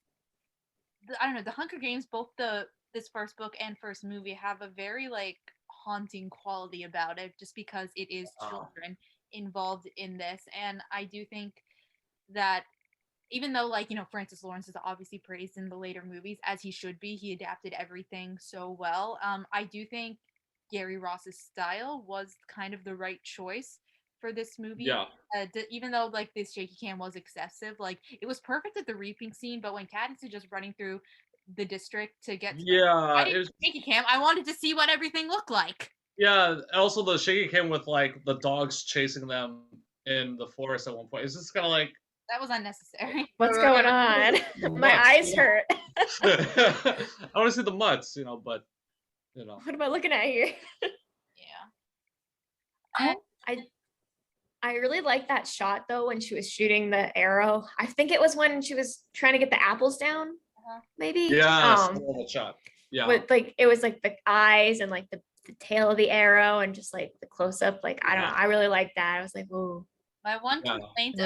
I don't know, the Hunger Games, both this first book and first movie have a very like haunting quality about it, just because it is children involved in this, and I do think that even though like Francis Lawrence is obviously praised in the later movies as he should be, he adapted everything so well. I do think Gary Ross's style was kind of the right choice for this movie. Yeah. Even though like this shaky cam was excessive, like it was perfect at the reaping scene, but when Katniss is just running through the district to get to Yeah. it was shaky cam. I wanted to see what everything looked like. Yeah. Also, the shaky cam with like the dogs chasing them in the forest at one point. It's just kind of like. That was unnecessary. What's going on? My eyes hurt. I want to see the mutts, but What am I looking at here? Yeah. I really like that shot though when she was shooting the arrow. I think it was when she was trying to get the apples down, maybe. Yeah, the shot. Yeah. With like it was like the eyes and like the tail of the arrow and just like the close up. Like I don't know. I really like that. I was like, ooh. My one complaint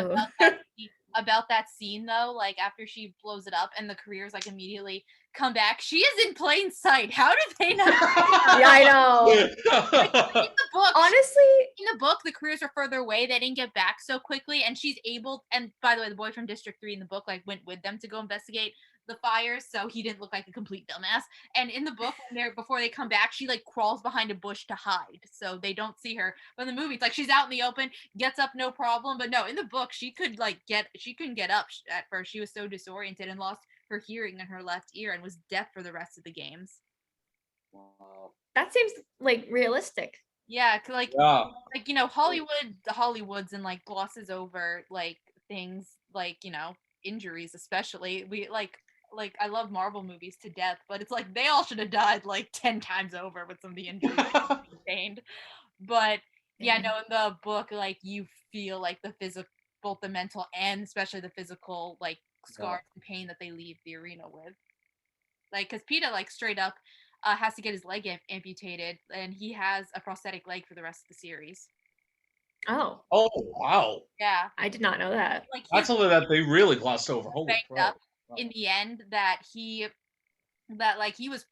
about that scene though, like after she blows it up and the careers like immediately come back, she is in plain sight. How did they not? Yeah, I know. Like, in the book, honestly, in the book, the careers are further away. They didn't get back so quickly, and she's able. And by the way, the boy from District 3 in the book like went with them to go investigate the fires, so he didn't look like a complete dumbass. And in the book, before they come back, she like crawls behind a bush to hide, so they don't see her. But in the movie, it's like she's out in the open, gets up no problem. But no, in the book, she couldn't get up at first. She was so disoriented and lost her hearing in her left ear and was deaf for the rest of the games. Wow. That seems like realistic. Yeah, like Hollywood, the Hollywoods, and like glosses over like things like injuries, especially. We like I love Marvel movies to death, but it's like they all should have died like 10 times over with some of the injuries sustained. But yeah, no, in the book, like you feel like the physical, both the mental and especially the physical, like scars and pain that they leave the arena with. Like, because Peeta, like straight up, has to get his leg amputated, and he has a prosthetic leg for the rest of the series. Oh. Oh wow. Yeah. I did not know that. Like that's something that they really glossed over. Holy crap. In the end, that he was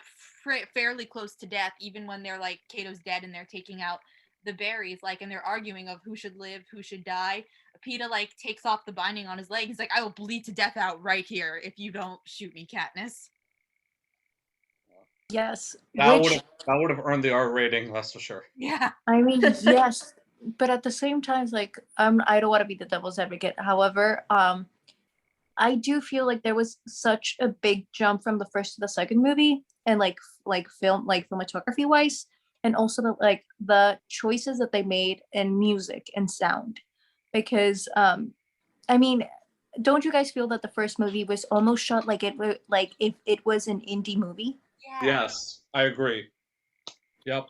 fairly close to death, even when they're like Kato's dead and they're taking out the berries, like, and they're arguing of who should live, who should die. Peeta like takes off the binding on his leg. He's like, I will bleed to death out right here if you don't shoot me, Katniss. Yes. That would have earned the R rating, that's for sure. Yeah. I mean, yes, but at the same time, like, I don't want to be the devil's advocate. However, I do feel like there was such a big jump from the first to the second movie, and like cinematography wise, and also the choices that they made in music and sound, because I mean, don't you guys feel that the first movie was almost shot like if it was an indie movie? Yeah. Yes, I agree. Yep.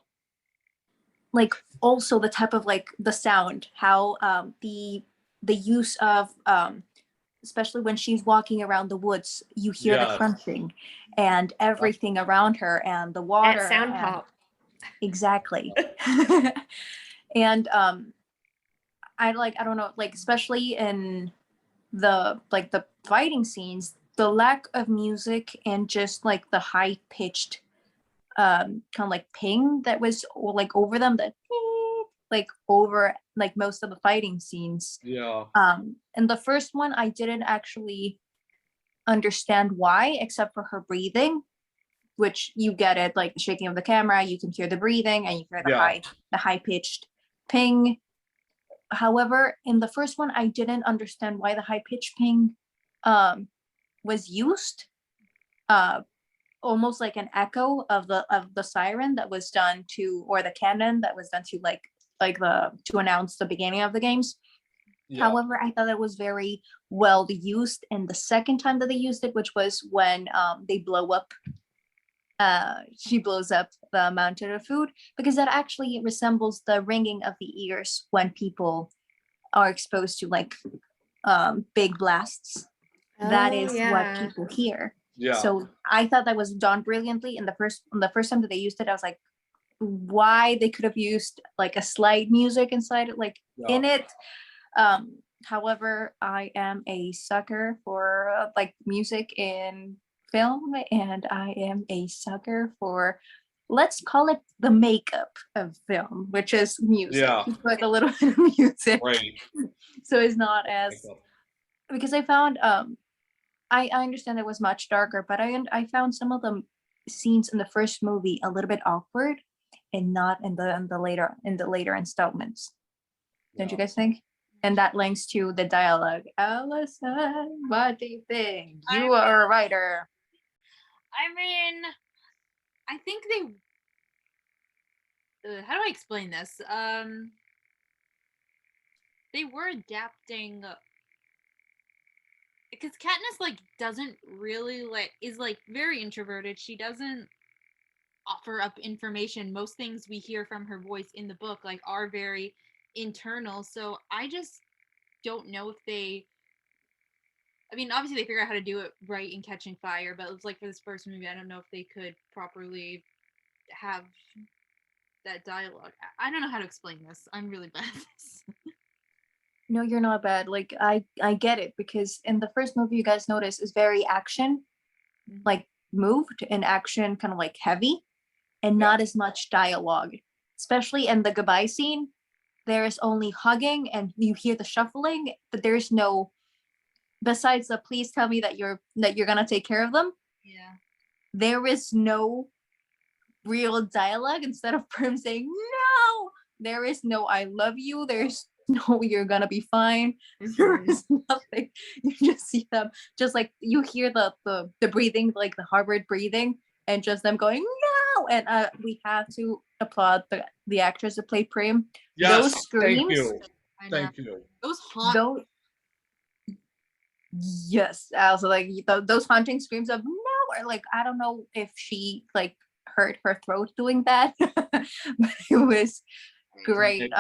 Like also the type of like the sound, how the use of especially when she's walking around the woods, you hear the crunching and everything around her and the water. That sound pop. Exactly. And I don't know, like especially in the fighting scenes, the lack of music and just like the high pitched kind of like ping that was like over them, that like over like most of the fighting scenes. Yeah. And the first one I didn't actually understand why, except for her breathing, which you get it, like the shaking of the camera, you can hear the breathing and you hear the high pitched ping. However, in the first one, I didn't understand why the high pitch ping was used. Almost like an echo of the siren that was done to, or the cannon that was done to to announce the beginning of the games. Yeah. However, I thought it was very well used in the second time that they used it, which was when they blow up. She blows up the mountain of food, because that actually resembles the ringing of the ears when people are exposed to big blasts. That is what people hear. Yeah. So I thought that was done brilliantly. In the first time that they used it, I was like, why they could have used like a slide music inside it, in it. However, I am a sucker for music in film, and I am a sucker for, let's call it, the makeup of film, which is music. Yeah. Like a little bit of music. Right. So it's not as, because I found I understand it was much darker, but I found some of the scenes in the first movie a little bit awkward, and not in the later installments. Don't you guys think? And that links to the dialogue. Alyson, what do you think? You are a writer. I mean, I think they. How do I explain this? They were adapting. Because Katniss doesn't really is very introverted. She doesn't offer up information. Most things we hear from her voice in the book are very internal. So I just don't know if they. I mean, obviously they figure out how to do it right in Catching Fire, but it was for this first movie, I don't know if they could properly have that dialogue. I don't know how to explain this. I'm really bad at this. No, you're not bad. I get it, because in the first movie, you guys notice, is very action, moved and action, kind of heavy, and not as much dialogue. Especially in the goodbye scene, there is only hugging, and you hear the shuffling, but there's no. Besides the "please tell me that you're gonna take care of them." Yeah. There is no real dialogue. Instead of Prim saying no, there is no "I love you." There's no "you're gonna be fine." There is nothing. You just see them, just you hear the breathing, the Harvard breathing, and just them going no. And we have to applaud the actress that played Prim. Yes, Those screams. Thank you. Those haunt. Yes, also those haunting screams of no, or I don't know if she hurt her throat doing that, but it was great.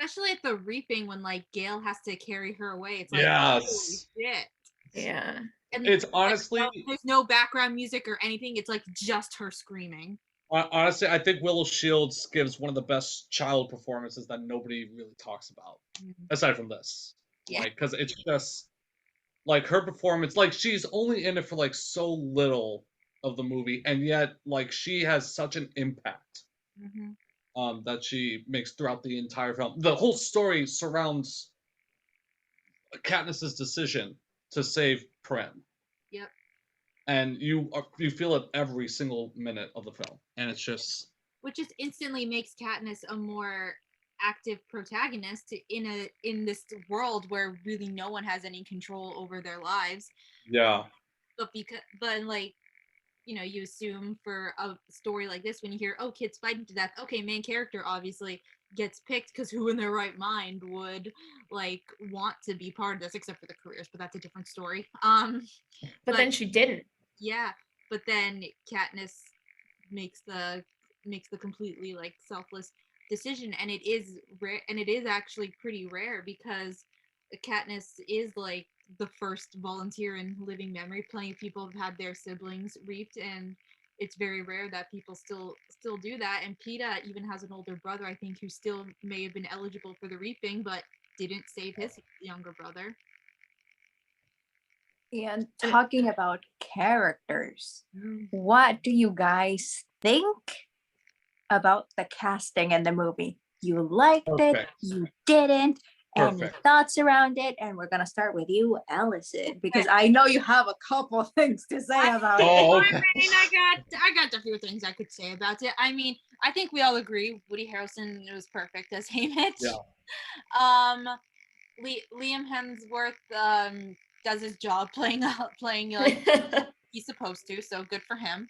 Especially at the reaping when Gale has to carry her away. It's yes. Holy shit. Yeah. And it's honestly there's no background music or anything. It's just her screaming. Honestly, I think Willow Shields gives one of the best child performances that nobody really talks about, aside from this. Yeah. Because it's just her performance. She's only in it for so little of the movie, and yet she has such an impact that she makes throughout the entire film. The whole story surrounds Katniss's decision to save Prim. Yep. And you feel it every single minute of the film, and it's just, which just instantly makes Katniss a more active protagonist in this world where really no one has any control over their lives. Yeah. But you assume for a story like this, when you hear kids fighting to death, okay, main character obviously gets picked, because who in their right mind would want to be part of this, except for the careers, but that's a different story. But then she didn't. Yeah, but then Katniss makes the completely selfless decision, and it is rare, and it is actually pretty rare, because Katniss is the first volunteer in living memory. Plenty of people have had their siblings reaped, and it's very rare that people still do that. And Peeta even has an older brother, I think, who still may have been eligible for the reaping, but didn't save his younger brother. And talking about characters, what do you guys think about the casting in the movie? You liked it, you didn't, Any Perfect. thoughts around it? And we're gonna start with you, Alyson, because I know you have a couple things to say about it. Oh, okay. I got a few things I could say about it. I mean, I think we all agree Woody Harrelson was perfect as Haymitch. Yeah. Liam Hemsworth does his job playing like he's supposed to, so good for him.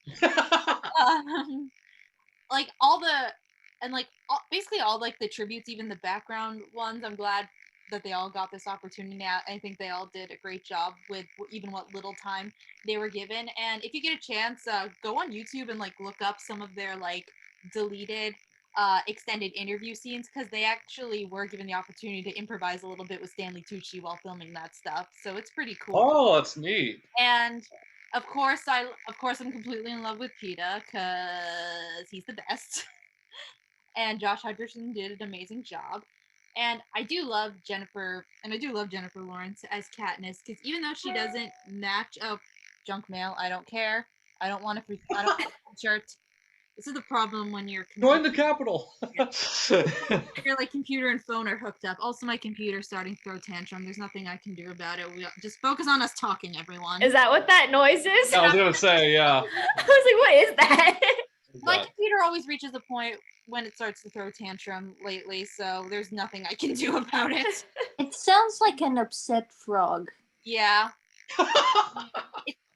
Like basically all like the tributes, even the background ones, I'm glad that they all got this opportunity. I think they all did a great job with even what little time they were given. And if you get a chance, go on YouTube and like look up some of their like deleted extended interview scenes, because they actually were given the opportunity to improvise a little bit with Stanley Tucci while filming that stuff. So it's pretty cool. Oh, that's neat. And of course I'm completely in love with Peeta because he's the best. And Josh Hutcherson did an amazing job. And I do love Jennifer Lawrence as Katniss, because even though she doesn't match up junk mail, I don't care. I don't want a shirt. This is the problem when you're Join the Capitol. your like computer and phone are hooked up. Also, my computer's starting to throw tantrum. There's nothing I can do about it. We just focus on us talking, everyone. Is that what that noise is? I was gonna say, yeah. I was like, what is that? My computer always reaches a point when it starts to throw tantrum lately, so there's nothing I can do about it. It sounds like an upset frog. Yeah.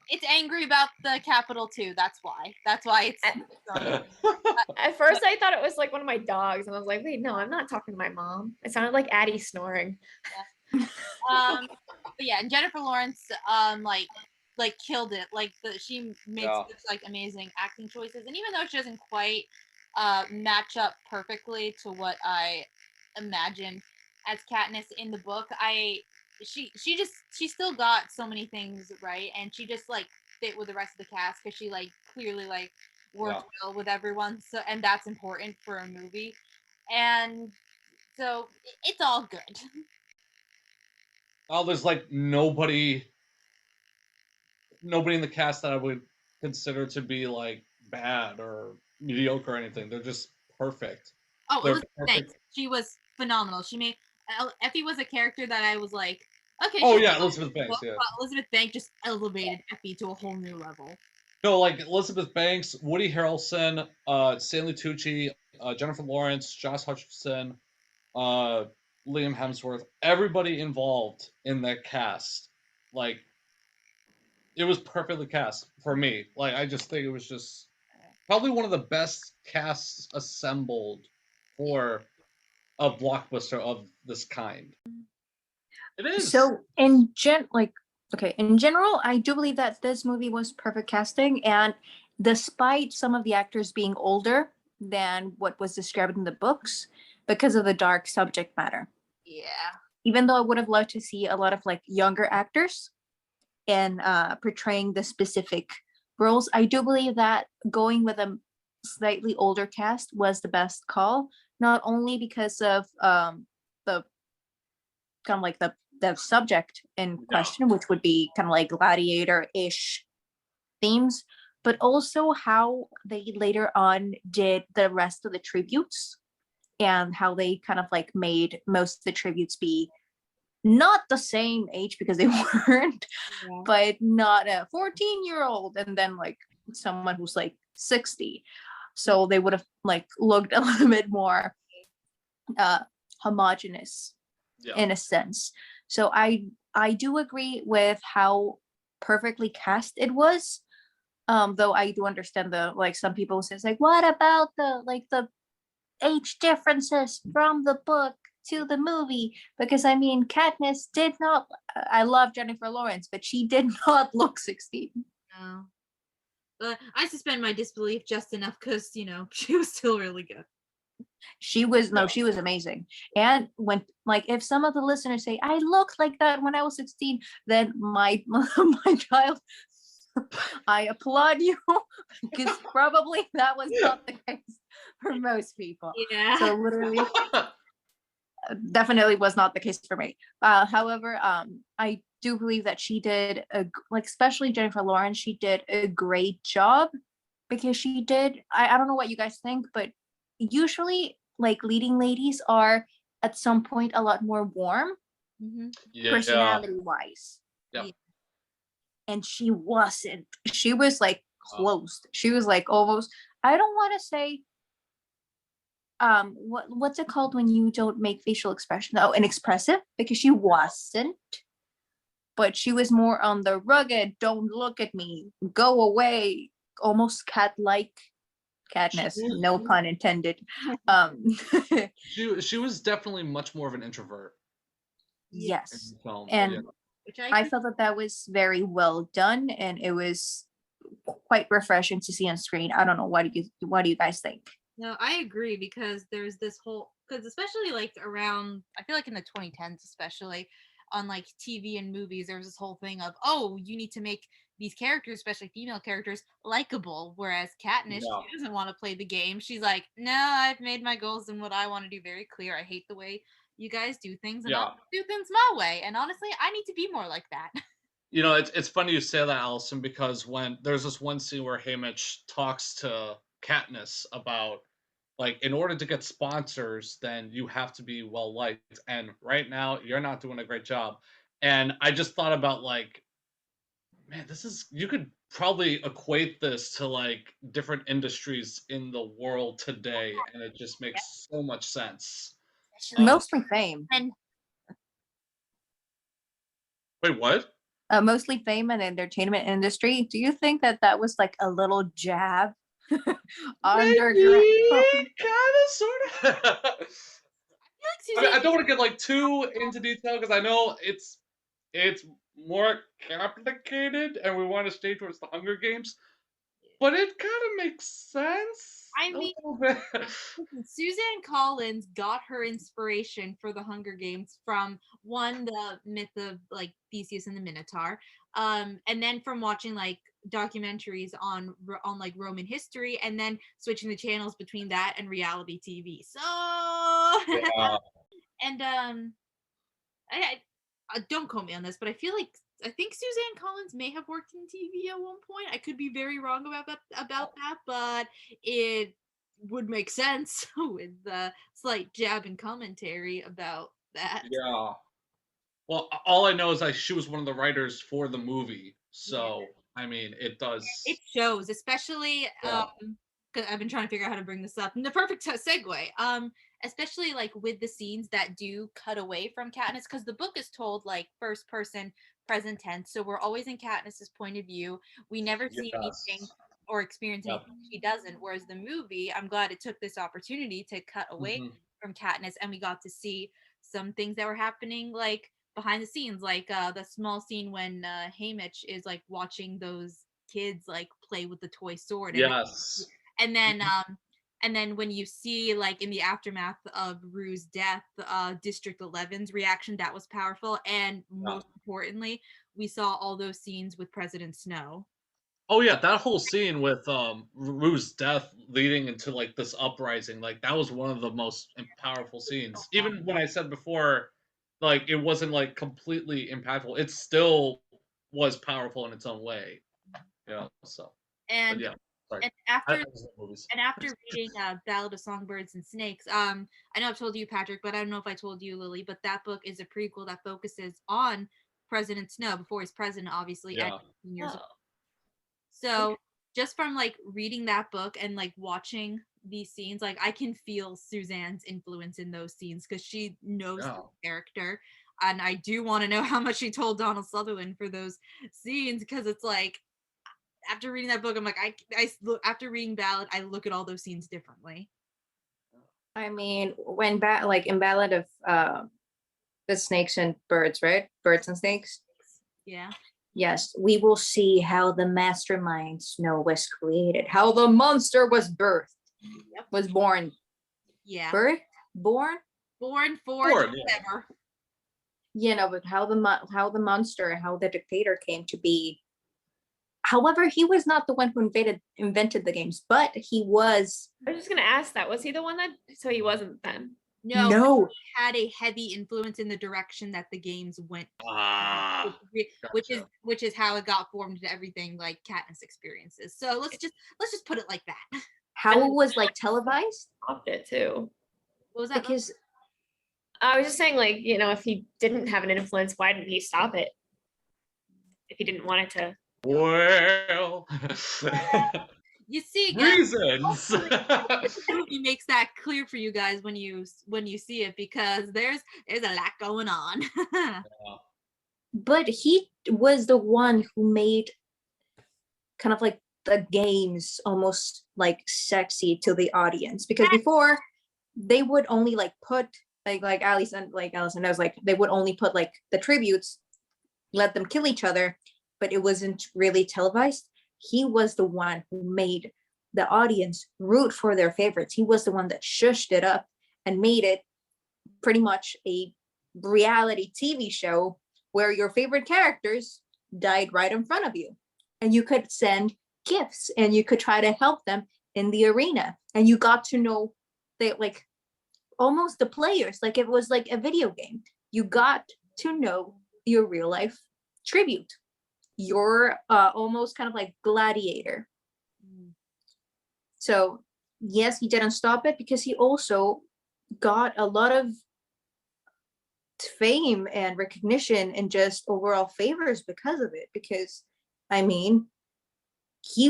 It's angry about the Capitol too. That's why it's At first, I thought it was like one of my dogs, and I was like, wait, no, I'm not talking to my mom. It sounded like Addie snoring. but yeah, and Jennifer Lawrence like killed it. Like she made such like amazing acting choices, and even though she doesn't quite match up perfectly to what I imagined as Katniss in the book, she still got so many things right, and she just like fit with the rest of the cast, because she like clearly like worked well with everyone, so, and that's important for a movie, and so it's all good. Oh, there's like nobody in the cast that I would consider to be like bad or mediocre or anything. They're just perfect. Oh, They're Elizabeth Banks, she was phenomenal. She made Effie was a character that I was like, okay. Oh yeah, Elizabeth Banks. Yeah. Elizabeth Banks just elevated Effie to a whole new level. No, like Elizabeth Banks, Woody Harrelson, Stanley Tucci, Jennifer Lawrence, Josh Hutcherson, Liam Hemsworth, everybody involved in that cast, like, it was perfectly cast for me. Like, I just think it was just probably one of the best casts assembled for a blockbuster of this kind. It is. So in general, I do believe that this movie was perfect casting, and despite some of the actors being older than what was described in the books because of the dark subject matter. Yeah. Even though I would have loved to see a lot of like younger actors in portraying the specific roles, I do believe that going with a slightly older cast was the best call, not only because of the kind of like the subject in question, which would be kind of like gladiator-ish themes, but also how they later on did the rest of the tributes, and how they kind of like made most of the tributes be not the same age, because they weren't, but not a 14-year-old and then like someone who's like 60. So they would have like looked a little bit more homogenous in a sense. So I do agree with how perfectly cast it was. Though I do understand the like some people say like, what about the age differences from the book to the movie? Because I mean, Katniss did not. I love Jennifer Lawrence, but she did not look 16. No. But I suspend my disbelief just enough because she was still really good. She was amazing. And when like if some of the listeners say I looked like that when I was 16, then my child, I applaud you, because probably that was not the case for most people. Yeah. So literally definitely was not the case for me. However, I do believe that she did especially Jennifer Lawrence, she did a great job, because she did. I don't know what you guys think, but usually like leading ladies are at some point a lot more warm Yeah. personality wise. Yeah. And she wasn't. She was like closed. She was like almost, I don't want to say what's it called when you don't make facial expression? Oh, inexpressive, because she wasn't. But she was more on the rugged, don't look at me, go away, almost cat-like. Katniss, no pun intended. She was definitely much more of an introvert in Yes. the film. And Which I felt that that was very well done, and it was quite refreshing to see on screen. I don't know, what do you guys think? No, I agree, because there's this whole, because especially like around, I feel like in the 2010s, especially on like TV and movies, there was this whole thing of, oh, you need to make these characters, especially female characters, likable. Whereas Katniss, Yeah. she doesn't want to play the game. She's like, no, I've made my goals and what I want to do very clear. I hate the way you guys do things, and I'll do things my way. And honestly, I need to be more like that. You know, it's funny you say that, Alyson, because when there's this one scene where Haymitch talks to Katniss about, like, in order to get sponsors, then you have to be well liked, and right now you're not doing a great job. And I just thought about, like, man, you could probably equate this to like different industries in the world today, and it just makes so much sense. Mostly fame. And Wait, what? Mostly fame and entertainment industry. Do you think that that was like a little jab underground? Kind of, sort of. I don't want to get like too into detail because I know it's more complicated, and we want to stay towards the Hunger Games, but it kind of makes sense. I mean, a little bit. Suzanne Collins got her inspiration for the Hunger Games from, one, the myth of like Theseus and the Minotaur, and then from watching like documentaries on like Roman history, and then switching the channels between that and reality TV. So, Yeah. and I don't quote me on this, but I think Suzanne Collins may have worked in TV at one point. I could be very wrong about that, but it would make sense with the slight jab and commentary about that. Yeah. Well, all I know is like she was one of the writers for the movie, so I mean, it does. It shows, especially because I've been trying to figure out how to bring this up. And the perfect segue. Especially like with the scenes that do cut away from Katniss, because the book is told like first person, present tense, so we're always in Katniss's point of view. We never see anything or experience anything she doesn't. Whereas the movie, I'm glad it took this opportunity to cut away from Katniss, and we got to see some things that were happening like behind the scenes, like the small scene when Haymitch is like watching those kids like play with the toy sword. And then when you see like in the aftermath of Rue's death, District 11's reaction, that was powerful. And most importantly, we saw all those scenes with President Snow. Oh yeah, that whole scene with Rue's death leading into like this uprising, like that was one of the most powerful scenes. Even when I said before, like it wasn't like completely impactful, it still was powerful in its own way. Yeah. So. And yeah. Sorry. And after reading Ballad of Songbirds and Snakes, I know I've told you, Patrick, but I don't know if I told you, Lily, but that book is a prequel that focuses on President Snow before he's president, obviously, at 15 years old. So just from like reading that book and like watching these scenes, like I can feel Suzanne's influence in those scenes because she knows the character. And I do want to know how much she told Donald Sutherland for those scenes, because it's like, after reading that book, I'm like, I look, after reading Ballad, I look at all those scenes differently. I mean, when like in Ballad of the Snakes and Birds, right? Birds and Snakes. Yeah. Yes, we will see how the mastermind Snow was created, how the monster was birthed, was born. Yeah. Birth, born, whatever. You know, but how the monster, how the dictator came to be. However, he was not the one who invented the games, but he was. I was just gonna ask that. Was he the one that? So he wasn't then. No. He had a heavy influence in the direction that the games went, which is how it got formed into everything like Katniss experiences. So let's just put it like that. How it was like televised? Off it too. What was that? Because I was just saying, like, if he didn't have an influence, why didn't he stop it? If he didn't want it to. Well, You see, guys, reasons. the movie makes that clear for you guys when you see it, because there's a lot going on. But he was the one who made kind of like the games almost like sexy to the audience, because before they would only like put like Alyson knows, like they would only put like the tributes, let them kill each other, but it wasn't really televised. He was the one who made the audience root for their favorites. He was the one that shushed it up and made it pretty much a reality TV show where your favorite characters died right in front of you, and you could send gifts and you could try to help them in the arena, and you got to know that, like, almost the players, like it was like a video game. You got to know your real life tribute, your almost kind of like gladiator. So yes, he didn't stop it, because he also got a lot of fame and recognition and just overall favors because of it. Because I mean, he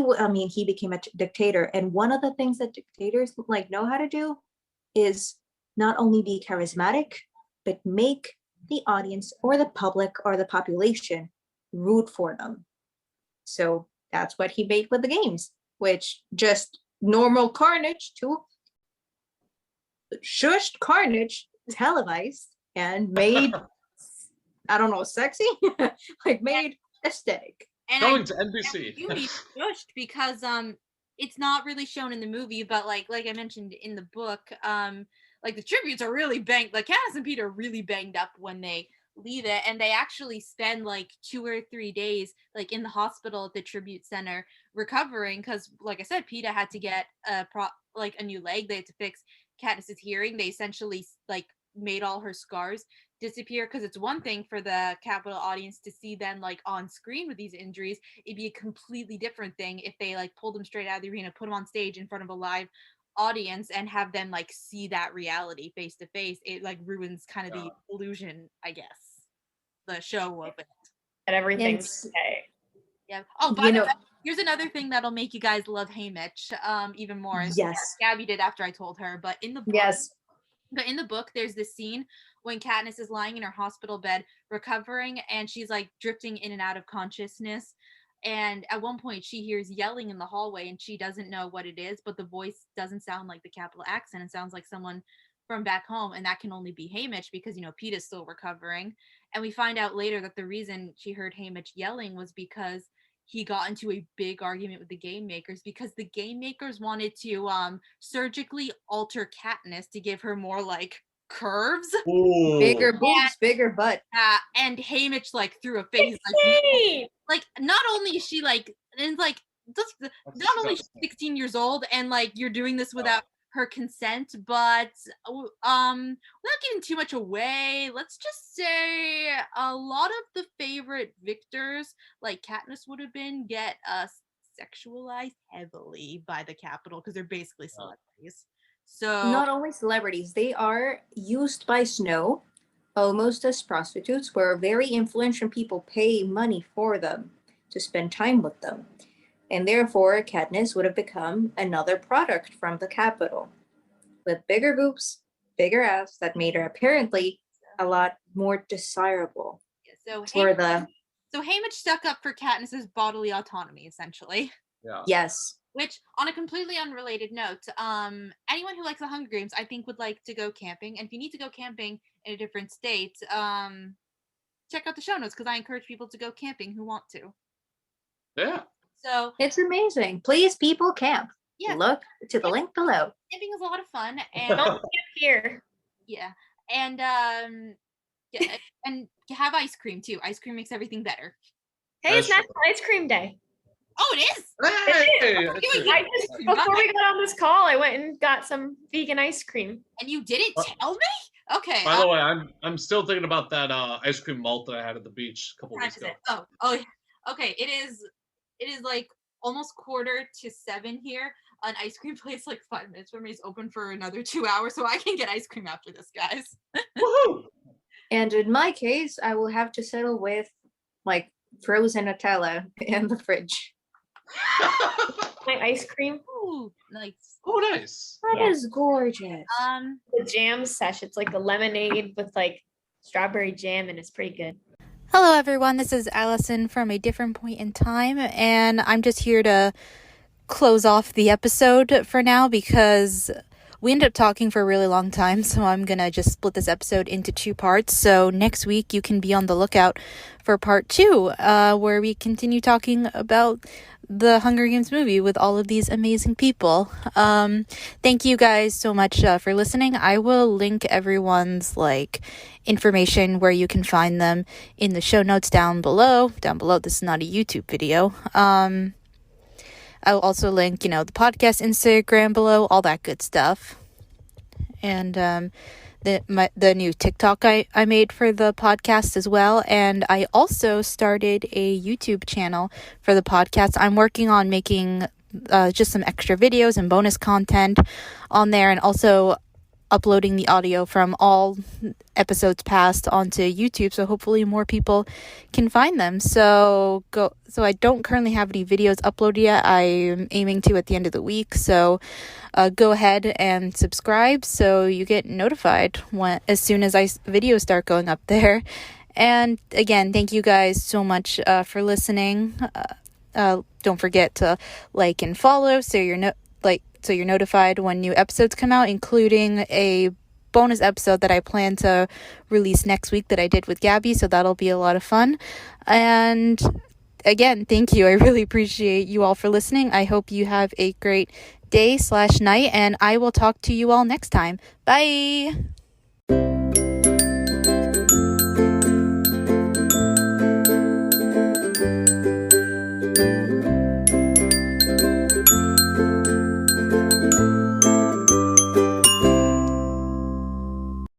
became a dictator, and one of the things that dictators like know how to do is not only be charismatic, but make the audience or the public or the population root for them. So that's what he made with the games, which just normal carnage to shushed carnage televised and made, I don't know, sexy, like made aesthetic. And Going to NBC. You mean pushed, because it's not really shown in the movie, but like I mentioned in the book, like the tributes are really banged. Like Cass and Peter are really banged up when they leave it, and they actually spend like 2 or 3 days like in the hospital at the tribute center recovering, because like I said, Peter had to get a new leg. They had to fix Katniss's hearing. They essentially like made all her scars disappear, because it's one thing for the Capitol audience to see them like on screen with these injuries. It'd be a completely different thing if they like pulled them straight out of the arena, put them on stage in front of a live audience, and have them like see that reality face to face. It like ruins kind of the illusion, I guess, the show of it. That everything's okay. Yeah. Oh, by the way, here's another thing that'll make you guys love Haymitch even more. Yes. Gaby did after I told her, but in the book, Yes. but in the book, there's this scene when Katniss is lying in her hospital bed recovering, and she's like drifting in and out of consciousness. And at one point, she hears yelling in the hallway, and she doesn't know what it is, but the voice doesn't sound like the Capitol accent. It sounds like someone from back home, and that can only be Haymitch, because Peeta's still recovering. And we find out later that the reason she heard Haymitch yelling was because he got into a big argument with the game makers, because the game makers wanted to surgically alter Katniss to give her more like curves. Ooh. Bigger boobs, bigger butt. And Haymitch like threw a face like not only is she like, and like not only she's 16 years old and like you're doing this without her consent, but without giving too much away, let's just say a lot of the favorite victors, like Katniss would have been, get sexualized heavily by the Capitol, because they're basically celebrities. So not only celebrities, they are used by Snow almost as prostitutes, where very influential people pay money for them to spend time with them. And therefore, Katniss would have become another product from the Capitol, with bigger boobs, bigger ass, that made her apparently a lot more desirable. So Haymitch stuck up for Katniss's bodily autonomy, essentially. Yeah. Yes. Which, on a completely unrelated note, anyone who likes the Hunger Games, I think, would like to go camping. And if you need to go camping in a different state, check out the show notes, because I encourage people to go camping who want to. Yeah. So it's amazing. Please, people, camp. Yeah. Look to the link below. Camping is a lot of fun, and don't camp here. Yeah, and and have ice cream too. Ice cream makes everything better. Hey, it's National Ice Cream Day. Oh, it is. Hey, Before we got on this call, I went and got some vegan ice cream. And you didn't tell me? Okay. By the way, I'm still thinking about that ice cream malt that I had at the beach a couple weeks ago. Oh, okay. It is like almost 6:45 here. an ice cream place like 5 minutes from me is open for another 2 hours, so I can get ice cream after this, guys. Woohoo! And in my case, I will have to settle with like frozen Nutella in the fridge. My ice cream, Ooh, nice. Oh, nice. That Yeah. is gorgeous. the jam sesh. It's like a lemonade with like strawberry jam, and it's pretty good. Hello, everyone. This is Alyson from A Different Point in Time, and I'm just here to close off the episode for now because we ended up talking for a really long time, so I'm gonna just split this episode into 2 parts. So next week you can be on the lookout for part 2, where we continue talking about the Hunger Games movie with all of these amazing people. Thank you guys so much for listening. I will link everyone's information where you can find them in the show notes down below. This is not a YouTube video. I'll also link, the podcast Instagram below, all that good stuff. And the new TikTok I made for the podcast as well. And I also started a YouTube channel for the podcast. I'm working on making just some extra videos and bonus content on there, and also uploading the audio from all episodes past onto YouTube, so hopefully more people can find them. So I don't currently have any videos uploaded yet. I'm aiming to at the end of the week, so go ahead and subscribe so you get notified as soon as videos start going up there. And again, thank you guys so much for listening. Don't forget to like and follow so you're notified when new episodes come out, including a bonus episode that I plan to release next week that I did with Gaby, so that'll be a lot of fun. And again, thank you. I really appreciate you all for listening. I hope you have a great day/night, and I will talk to you all next time. Bye!